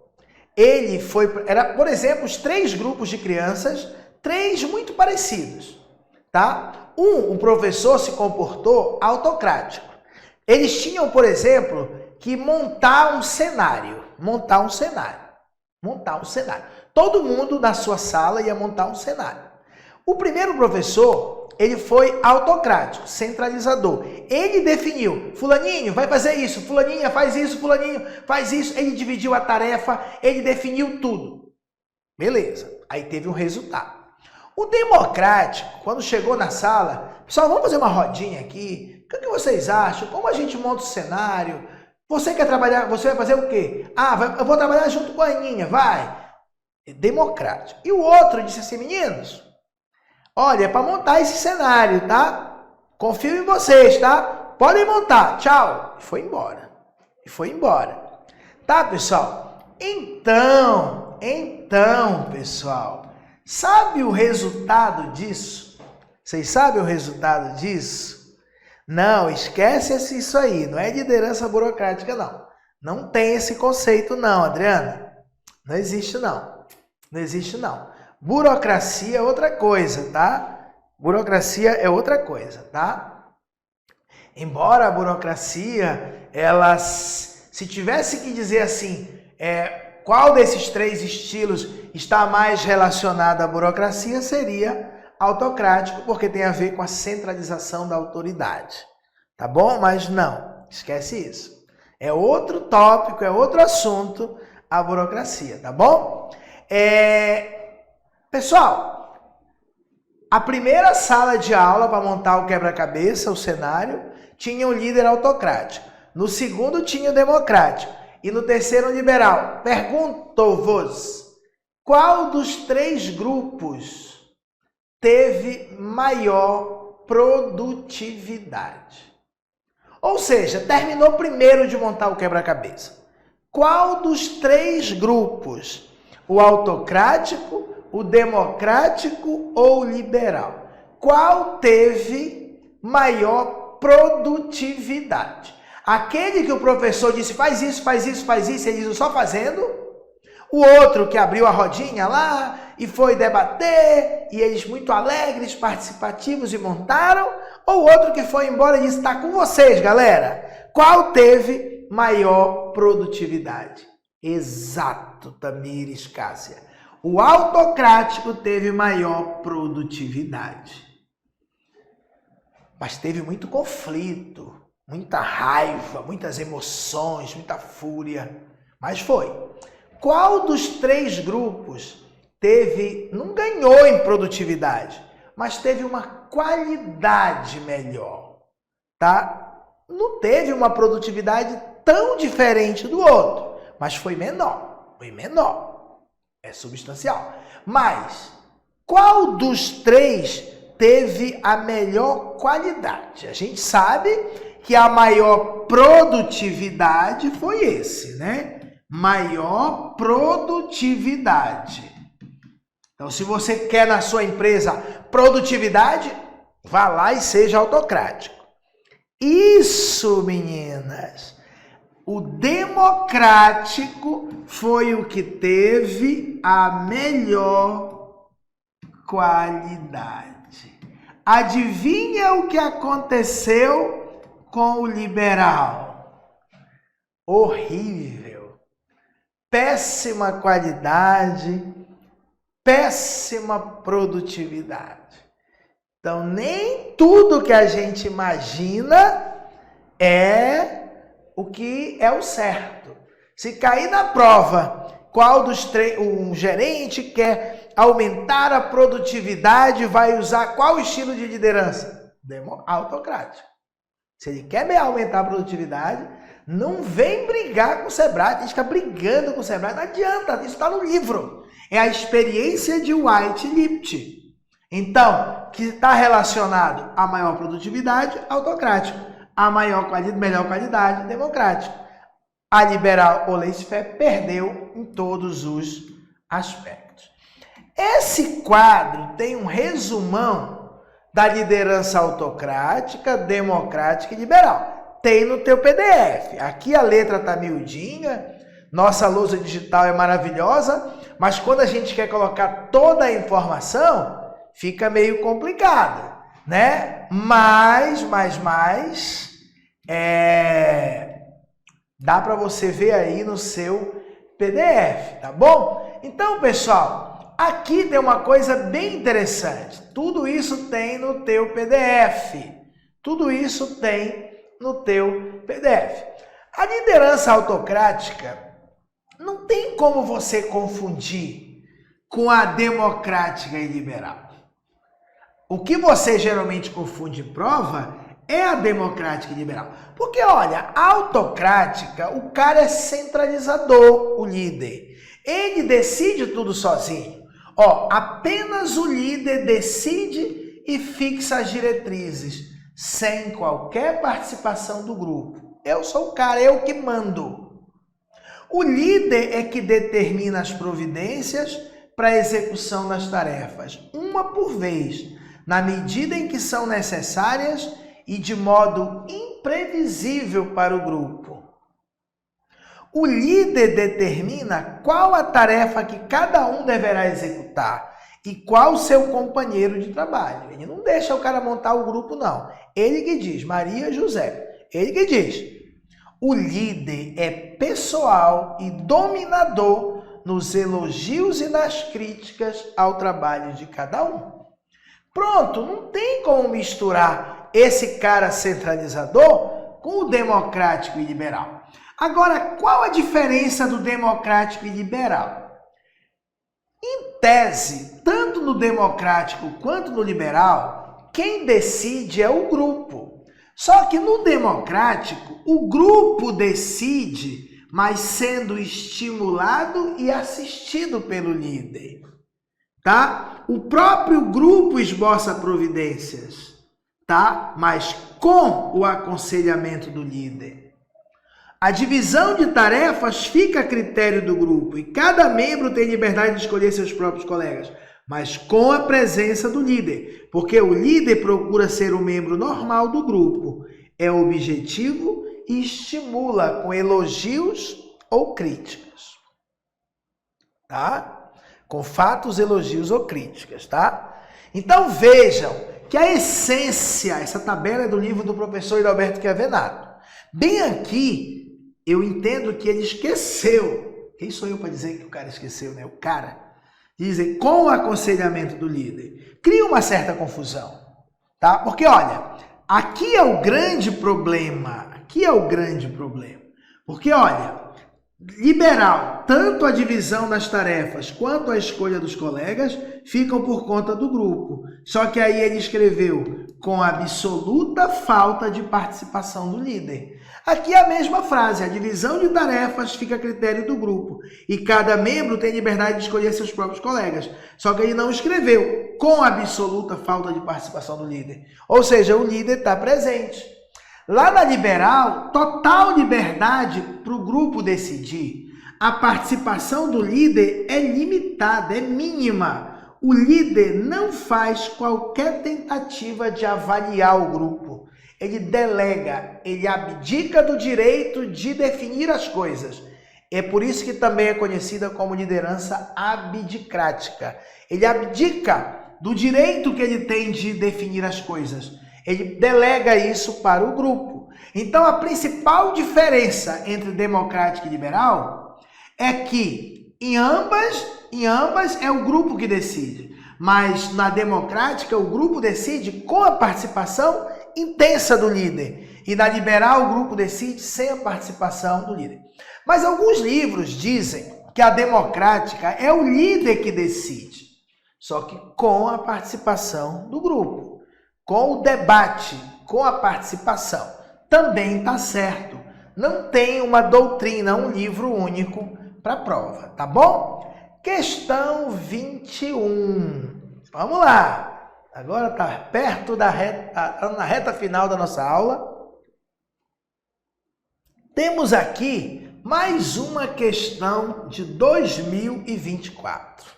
era, por exemplo, os 3 grupos de crianças, 3 muito parecidos, tá? O professor se comportou autocrático. Eles tinham, por exemplo, que montar um cenário. Todo mundo na sua sala ia montar um cenário. O primeiro professor, ele foi autocrático, centralizador. Ele definiu, fulaninho vai fazer isso, fulaninha faz isso, fulaninho faz isso. Ele dividiu a tarefa, ele definiu tudo. Beleza, aí teve um resultado. O democrático, quando chegou na sala, pessoal, vamos fazer uma rodinha aqui. O que vocês acham? Como a gente monta o cenário? Você quer trabalhar, você vai fazer o quê? Eu vou trabalhar junto com a Aninha, vai. Democrático. E o outro disse assim, meninos, olha, é para montar esse cenário, tá? Confio em vocês, tá? Podem montar, tchau. E foi embora. Tá, pessoal? Então, pessoal, sabe o resultado disso? Vocês sabem o resultado disso? Não, esquece isso aí, não é liderança burocrática, não. Não tem esse conceito, não, Adriana. Não existe, não. Burocracia é outra coisa, tá? Burocracia é outra coisa, tá? Embora a burocracia, se tivesse que dizer assim, qual desses 3 estilos está mais relacionado à burocracia, seria autocrático, porque tem a ver com a centralização da autoridade. Tá bom? Mas não, esquece isso. É outro tópico, é outro assunto, a burocracia, tá bom? Pessoal, a primeira sala de aula para montar o quebra-cabeça, o cenário, tinha um líder autocrático. No segundo tinha o democrático. E no terceiro, o liberal. Pergunto-vos, qual dos 3 grupos teve maior produtividade? Ou seja, terminou primeiro de montar o quebra-cabeça. Qual dos 3 grupos? O autocrático, o democrático ou o liberal? Qual teve maior produtividade? Aquele que o professor disse, faz isso, ele disse, só fazendo. O outro que abriu a rodinha lá e foi debater, e eles muito alegres, participativos e montaram. Ou o outro que foi embora e disse, está com vocês, galera. Qual teve maior produtividade? Exato, Tamires Cássia. O autocrático teve maior produtividade. Mas teve muito conflito, muita raiva, muitas emoções, muita fúria. Mas foi. Qual dos 3 grupos não ganhou em produtividade, mas teve uma qualidade melhor, tá? Não teve uma produtividade tão diferente do outro, mas foi menor. É substancial. Mas qual dos 3 teve a melhor qualidade? A gente sabe que a maior produtividade foi esse, né? Maior produtividade. Então, se você quer na sua empresa produtividade, vá lá e seja autocrático. Isso, meninas. O democrático foi o que teve a melhor qualidade. Adivinha o que aconteceu com o liberal? Horrível. Péssima qualidade, péssima produtividade. Então, nem tudo que a gente imagina é o que é o certo. Se cair na prova, qual dos 3, um gerente quer aumentar a produtividade, vai usar qual estilo de liderança? Autocrático. Se ele quer aumentar a produtividade, não vem brigar com o Sebrae, a gente fica brigando com o Sebrae, não adianta, isso está no livro. É a experiência de White-Lipton. Então, que está relacionado à maior produtividade, autocrático. A melhor qualidade, democrático. A liberal ou laissez-faire perdeu em todos os aspectos. Esse quadro tem um resumão da liderança autocrática, democrática e liberal. tem no teu PDF. Aqui a letra tá miudinha, nossa lousa digital é maravilhosa, mas quando a gente quer colocar toda a informação, fica meio complicado, né? Mas, dá para você ver aí no seu PDF, tá bom? Então, pessoal, aqui tem uma coisa bem interessante. Tudo isso tem no teu PDF. Tudo isso tem no teu PDF. A liderança autocrática não tem como você confundir com a democrática e liberal. O que você geralmente confunde em prova é a democrática e liberal. Porque, olha, a autocrática, o cara é centralizador, o líder. Ele decide tudo sozinho. Ó, apenas o líder decide e fixa as diretrizes, sem qualquer participação do grupo. Eu sou o cara, eu que mando. O líder é que determina as providências para a execução das tarefas, uma por vez, na medida em que são necessárias e de modo imprevisível para o grupo. O líder determina qual a tarefa que cada um deverá executar e qual o seu companheiro de trabalho. Ele não deixa o cara montar o grupo, não. Ele que diz, Maria José, ele que diz. O líder é pessoal e dominador nos elogios e nas críticas ao trabalho de cada um. Pronto, não tem como misturar esse cara centralizador com o democrático e liberal. Agora, qual a diferença do democrático e liberal? Em tese, tanto no democrático quanto no liberal, quem decide é o grupo. Só que no democrático, o grupo decide, mas sendo estimulado e assistido pelo líder. Tá? O próprio grupo esboça providências, tá? Mas com o aconselhamento do líder. A divisão de tarefas fica a critério do grupo e cada membro tem liberdade de escolher seus próprios colegas, mas com a presença do líder, porque o líder procura ser um membro normal do grupo, é objetivo e estimula com elogios ou críticas, tá? Com fatos, elogios ou críticas, tá? Então vejam que a essência, essa tabela é do livro do professor Hidalberto Chiavenato. Bem aqui, eu entendo que ele esqueceu. Quem sou eu para dizer que o cara esqueceu, né? O cara. Dizem, com o aconselhamento do líder. Cria uma certa confusão, tá? Porque, olha, aqui é o grande problema. Aqui é o grande problema. Porque, olha, liberal, tanto a divisão das tarefas quanto a escolha dos colegas ficam por conta do grupo. Só que aí ele escreveu com absoluta falta de participação do líder. Aqui é a mesma frase, a divisão de tarefas fica a critério do grupo e cada membro tem liberdade de escolher seus próprios colegas. Só que ele não escreveu com absoluta falta de participação do líder. Ou seja, o líder está presente. Lá na liberal, total liberdade para o grupo decidir. A participação do líder é limitada, é mínima. O líder não faz qualquer tentativa de avaliar o grupo. Ele delega, ele abdica do direito de definir as coisas. É por isso que também é conhecida como liderança abdicrática. Ele abdica do direito que ele tem de definir as coisas. Ele delega isso para o grupo. Então, a principal diferença entre democrático e liberal é que em ambas é o grupo que decide. Mas na democrática, o grupo decide com a participação intensa do líder. E na liberal, o grupo decide sem a participação do líder. Mas alguns livros dizem que a democrática é o líder que decide, só que com a participação do grupo, com o debate, com a participação. Também está certo. Não tem uma doutrina, um livro único para a prova, tá bom? Questão 21. Vamos lá. Agora está perto da na reta final da nossa aula. Temos aqui mais uma questão de 2024.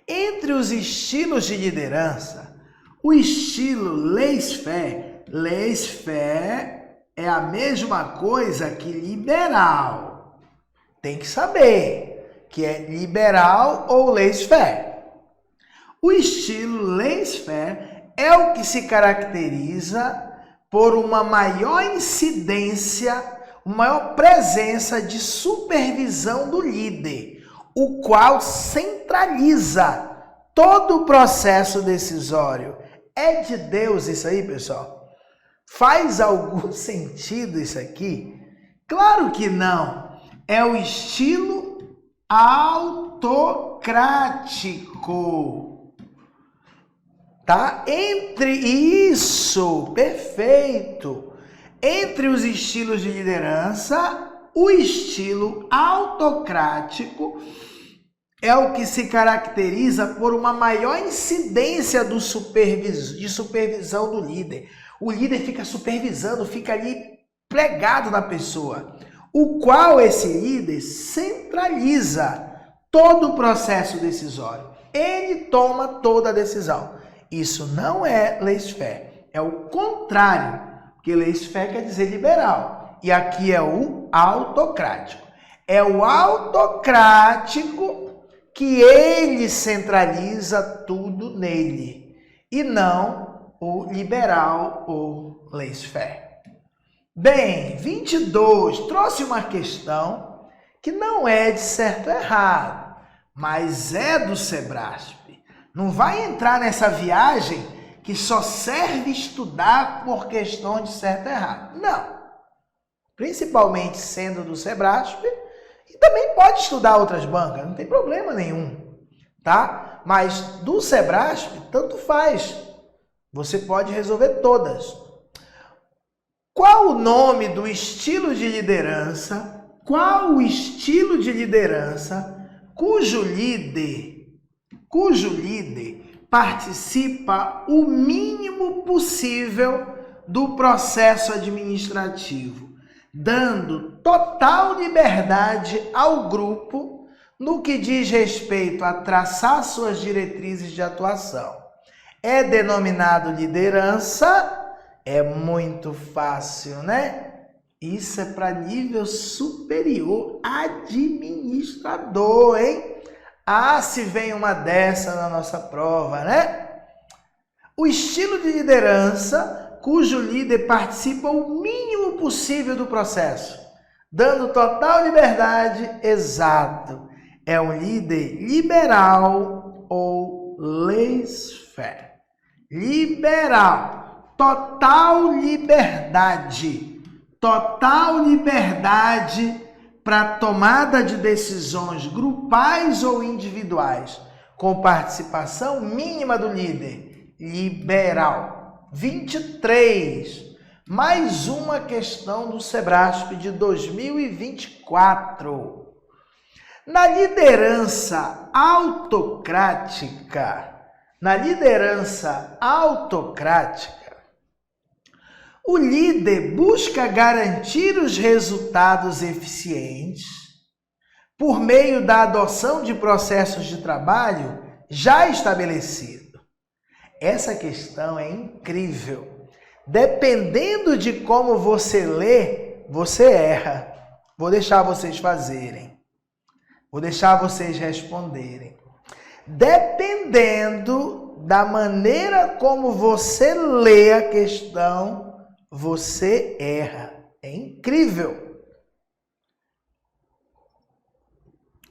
Entre os estilos de liderança, o estilo laissez-faire é a mesma coisa que liberal. Tem que saber que é liberal ou laissez-faire. O estilo laissez-faire é o que se caracteriza por uma maior incidência, uma maior presença de supervisão do líder, o qual centraliza todo o processo decisório. É de Deus isso aí, pessoal? Faz algum sentido isso aqui? Claro que não. É o estilo autocrático. Tá? Entre isso, perfeito. Entre os estilos de liderança, o estilo autocrático é o que se caracteriza por uma maior incidência de supervisão do líder. O líder fica supervisando, fica ali pregado na pessoa, o qual esse líder centraliza todo o processo decisório. Ele toma toda a decisão. Isso não é laissez-faire, é o contrário, porque laissez-faire quer dizer liberal, e aqui é o autocrático. É o autocrático que ele centraliza tudo nele, e não o liberal ou laissez-faire. Bem, 22 trouxe uma questão que não é de certo ou errado, mas é do Sebrasp. Não vai entrar nessa viagem que só serve estudar por questão de certo ou errado. Não. Principalmente sendo do Sebrasp, e também pode estudar outras bancas, não tem problema nenhum, tá? Mas do Sebrasp, tanto faz. Você pode resolver todas. Qual o nome do estilo de liderança? Qual o estilo de liderança cujo líder participa o mínimo possível do processo administrativo, dando total liberdade ao grupo no que diz respeito a traçar suas diretrizes de atuação? É denominado liderança? É muito fácil, né? Isso é para nível superior, administrador, hein? Ah, se vem uma dessa na nossa prova, né? O estilo de liderança, cujo líder participa o mínimo possível do processo, dando total liberdade, exato. É um líder liberal ou laissez-faire. Liberal, total liberdade para tomada de decisões grupais ou individuais, com participação mínima do líder, liberal. 23. Mais uma questão do Sebrasp de 2024. Na liderança autocrática, o líder busca garantir os resultados eficientes por meio da adoção de processos de trabalho já estabelecido. Essa questão é incrível. Dependendo de como você lê, você erra. Vou deixar vocês fazerem. Vou deixar vocês responderem. Dependendo da maneira como você lê a questão, você erra. É incrível.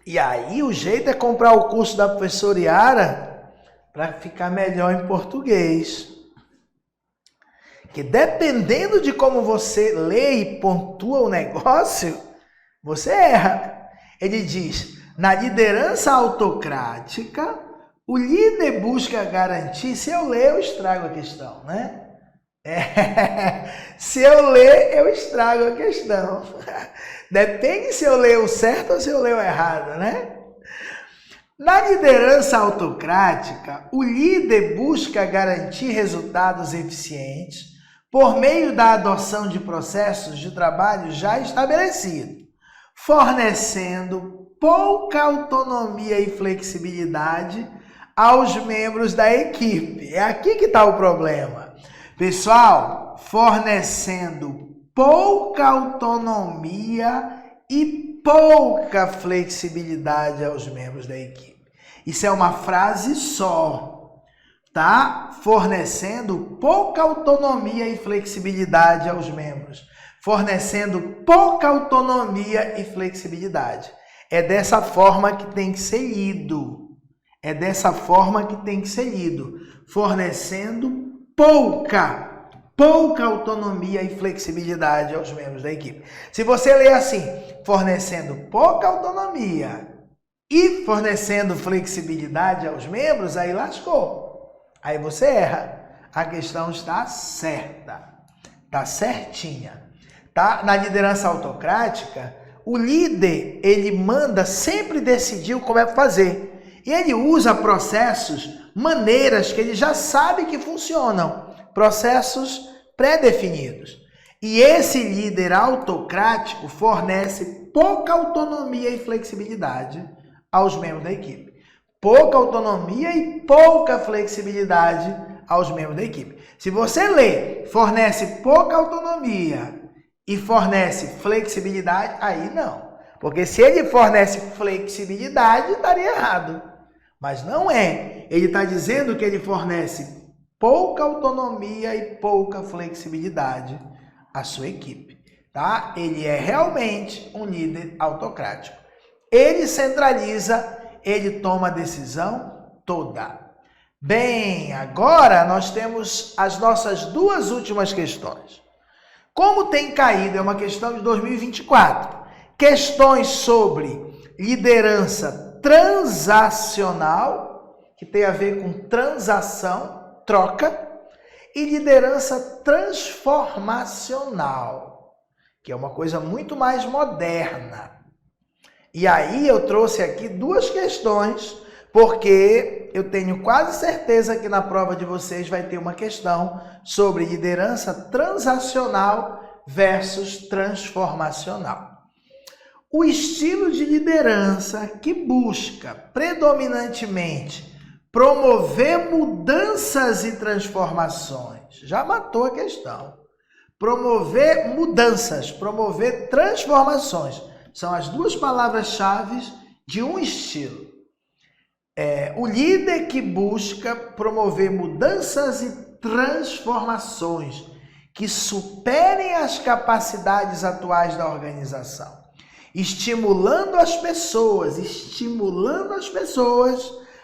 E aí o jeito é comprar o curso da professora Yara para ficar melhor em português. Que dependendo de como você lê e pontua o negócio, você erra. Ele diz, na liderança autocrática, o líder busca garantir, se eu ler eu estrago a questão, né? Se eu ler, eu estrago a questão. Depende se eu leio o certo ou se eu leio o errado, né? Na liderança autocrática, o líder busca garantir resultados eficientes por meio da adoção de processos de trabalho já estabelecidos, fornecendo pouca autonomia e flexibilidade aos membros da equipe. É aqui que está o problema. Pessoal, fornecendo pouca autonomia e pouca flexibilidade aos membros da equipe. Isso é uma frase só, tá? Fornecendo pouca autonomia e flexibilidade aos membros. Fornecendo pouca autonomia e flexibilidade. É dessa forma que tem que ser lido. É dessa forma que tem que ser lido. Fornecendo pouca autonomia e flexibilidade aos membros da equipe. Se você ler assim, fornecendo pouca autonomia e fornecendo flexibilidade aos membros, aí lascou. Aí você erra. A questão está certa. Está certinha. Tá? Na liderança autocrática, o líder, ele manda sempre decidir como é que fazer. E ele usa processos, maneiras que ele já sabe que funcionam. Processos pré-definidos. E esse líder autocrático fornece pouca autonomia e flexibilidade aos membros da equipe. Pouca autonomia e pouca flexibilidade aos membros da equipe. Se você lê, fornece pouca autonomia e fornece flexibilidade, aí não. Porque se ele fornece flexibilidade, estaria errado. Mas não é. Ele está dizendo que ele fornece pouca autonomia e pouca flexibilidade à sua equipe. Tá? Ele é realmente um líder autocrático. Ele centraliza, ele toma a decisão toda. Bem, agora nós temos as nossas duas últimas questões. Como tem caído, é uma questão de 2024. Questões sobre liderança transacional, que tem a ver com transação, troca, e liderança transformacional, que é uma coisa muito mais moderna. E aí eu trouxe aqui duas questões, porque eu tenho quase certeza que na prova de vocês vai ter uma questão sobre liderança transacional versus transformacional. O estilo de liderança que busca predominantemente promover mudanças e transformações, já matou a questão. Promover mudanças, promover transformações, são as duas palavras-chave de um estilo. O líder que busca promover mudanças e transformações que superem as capacidades atuais da organização, estimulando as pessoas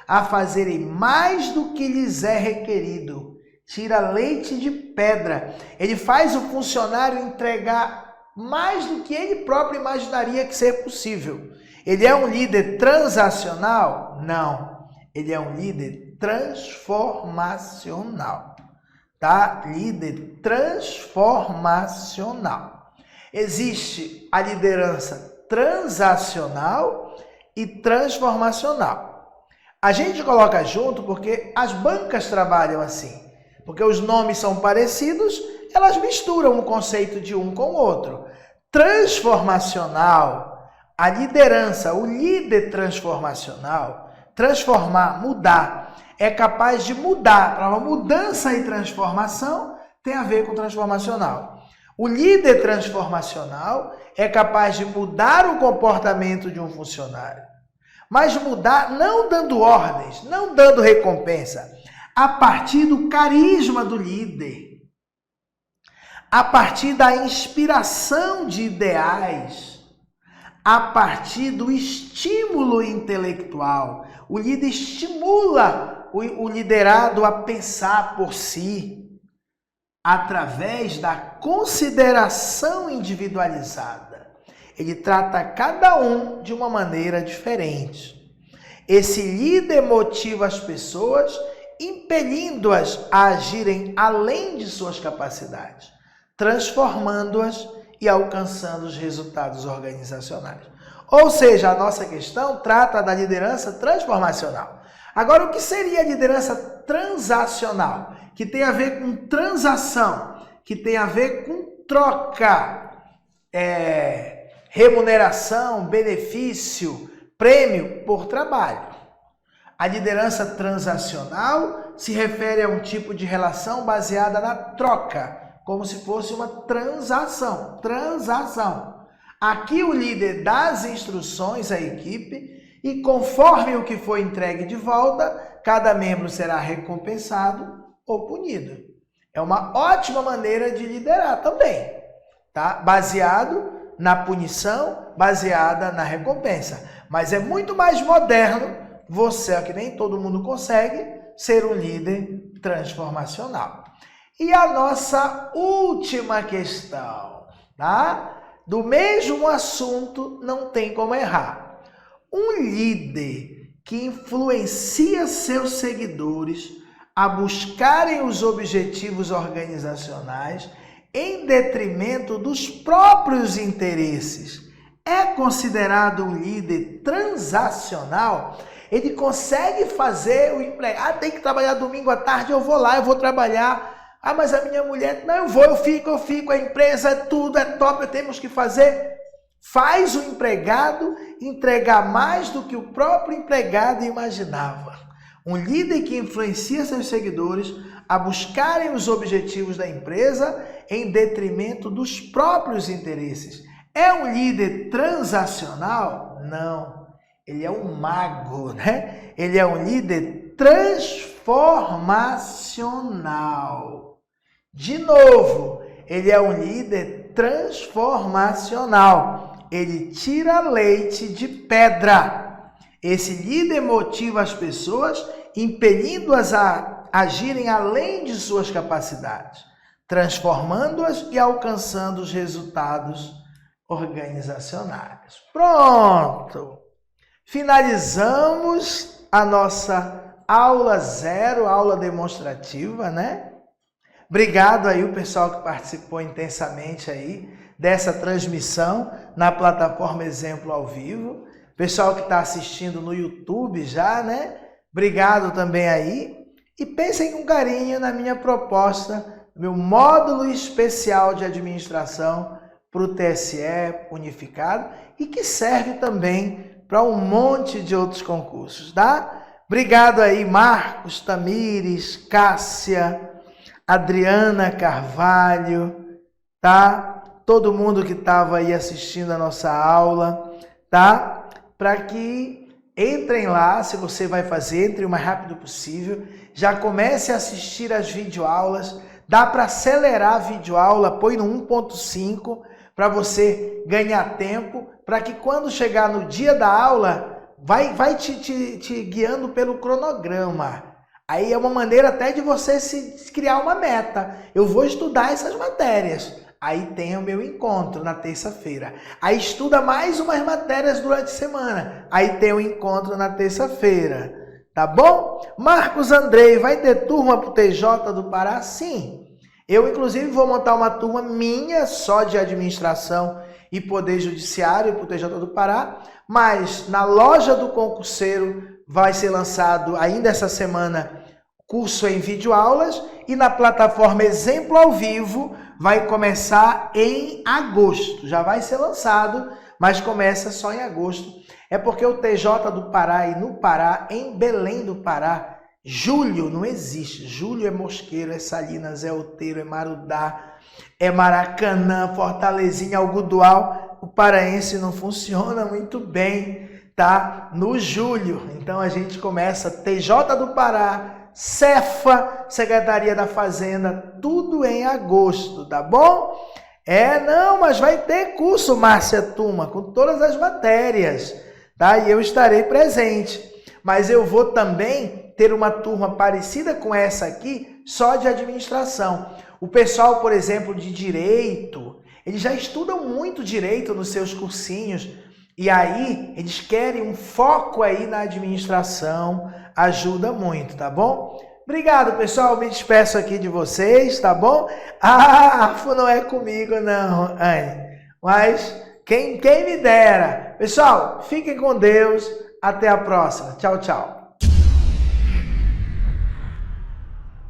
a fazerem mais do que lhes é requerido. Tira leite de pedra. Ele faz o funcionário entregar mais do que ele próprio imaginaria que ser possível. Ele é um líder transacional? Não. Ele é um líder transformacional. Tá? Líder transformacional. Existe a liderança transacional e transformacional. A gente coloca junto porque as bancas trabalham assim. Porque os nomes são parecidos, elas misturam o conceito de um com o outro. Transformacional, a liderança, o líder transformacional, transformar, mudar, é capaz de mudar. Para uma mudança e transformação tem a ver com transformacional. O líder transformacional é capaz de mudar o comportamento de um funcionário. Mas mudar não dando ordens, não dando recompensa, a partir do carisma do líder, a partir da inspiração de ideais, a partir do estímulo intelectual. O líder estimula o liderado a pensar por si, através da consideração individualizada. Ele trata cada um de uma maneira diferente. Esse líder motiva as pessoas, impelindo-as a agirem além de suas capacidades, transformando-as e alcançando os resultados organizacionais. Ou seja, a nossa questão trata da liderança transformacional. Agora, o que seria a liderança transacional? Que tem a ver com transação, que tem a ver com troca, remuneração, benefício, prêmio por trabalho. A liderança transacional se refere a um tipo de relação baseada na troca como se fosse uma transação. Aqui o líder dá as instruções à equipe e conforme o que foi entregue de volta, cada membro será recompensado ou punido. É uma ótima maneira de liderar também, tá? Baseado na punição, baseada na recompensa. Mas é muito mais moderno você, que nem todo mundo consegue, ser um líder transformacional. E a nossa última questão, tá? Do mesmo assunto, não tem como errar. Um líder que influencia seus seguidores a buscarem os objetivos organizacionais em detrimento dos próprios interesses é considerado um líder transacional? Ele consegue fazer o empregado, tem que trabalhar domingo à tarde, eu vou lá, eu vou trabalhar. Ah, mas a minha mulher, não, eu fico, a empresa é tudo, é top, temos que fazer. Faz o empregado entregar mais do que o próprio empregado imaginava. Um líder que influencia seus seguidores a buscarem os objetivos da empresa em detrimento dos próprios interesses. É um líder transacional? Não. Ele é um mago, né? Ele é um líder transformacional. De novo, ele é um líder transformacional. Ele tira leite de pedra. Esse líder motiva as pessoas, impelindo-as a agirem além de suas capacidades, transformando-as e alcançando os resultados organizacionais. Pronto! Finalizamos a nossa aula 0, aula demonstrativa, né? Obrigado aí o pessoal que participou intensamente aí dessa transmissão na plataforma Exemplo ao Vivo. Pessoal que está assistindo no YouTube já, né? Obrigado também aí. E pensem com carinho na minha proposta, meu módulo especial de administração para o TSE unificado e que serve também para um monte de outros concursos, tá? Obrigado aí, Marcos, Tamires, Cássia, Adriana Carvalho, tá? Todo mundo que estava aí assistindo a nossa aula, tá? Para que entrem lá, se você vai fazer, entre o mais rápido possível. Já comece a assistir as videoaulas. Dá para acelerar a videoaula, põe no 1.5 para você ganhar tempo, para que quando chegar no dia da aula, vai te guiando pelo cronograma. Aí é uma maneira até de você se criar uma meta. Eu vou estudar essas matérias. Aí tem o meu encontro na terça-feira. Aí estuda mais umas matérias durante a semana. Aí tem o encontro na terça-feira. Tá bom? Marcos Andrei, vai ter turma pro TJ do Pará? Sim. Eu, inclusive, vou montar uma turma minha só de administração e poder judiciário pro TJ do Pará. Mas na loja do concurseiro vai ser lançado ainda essa semana curso em videoaulas e na plataforma Exemplo ao Vivo vai começar em agosto. Já vai ser lançado, mas começa só em agosto. É porque o TJ do Pará e no Pará, em Belém do Pará, julho não existe. Julho é Mosqueiro, é Salinas, é Outeiro, é Marudá, é Maracanã, Fortalezinha, Algodoal. O paraense não funciona muito bem, tá? No julho. Então a gente começa TJ do Pará, Cefa, Secretaria da Fazenda, tudo em agosto, tá bom? Não, mas vai ter curso, Márcia Tuma, com todas as matérias, tá? E eu estarei presente. Mas eu vou também ter uma turma parecida com essa aqui, só de administração. O pessoal, por exemplo, de direito, eles já estudam muito direito nos seus cursinhos, e aí eles querem um foco aí na administração, ajuda muito, tá bom? Obrigado, pessoal, me despeço aqui de vocês, tá bom? Não é comigo não, Anne, mas quem me dera. Pessoal, fiquem com Deus, até a próxima. Tchau, tchau.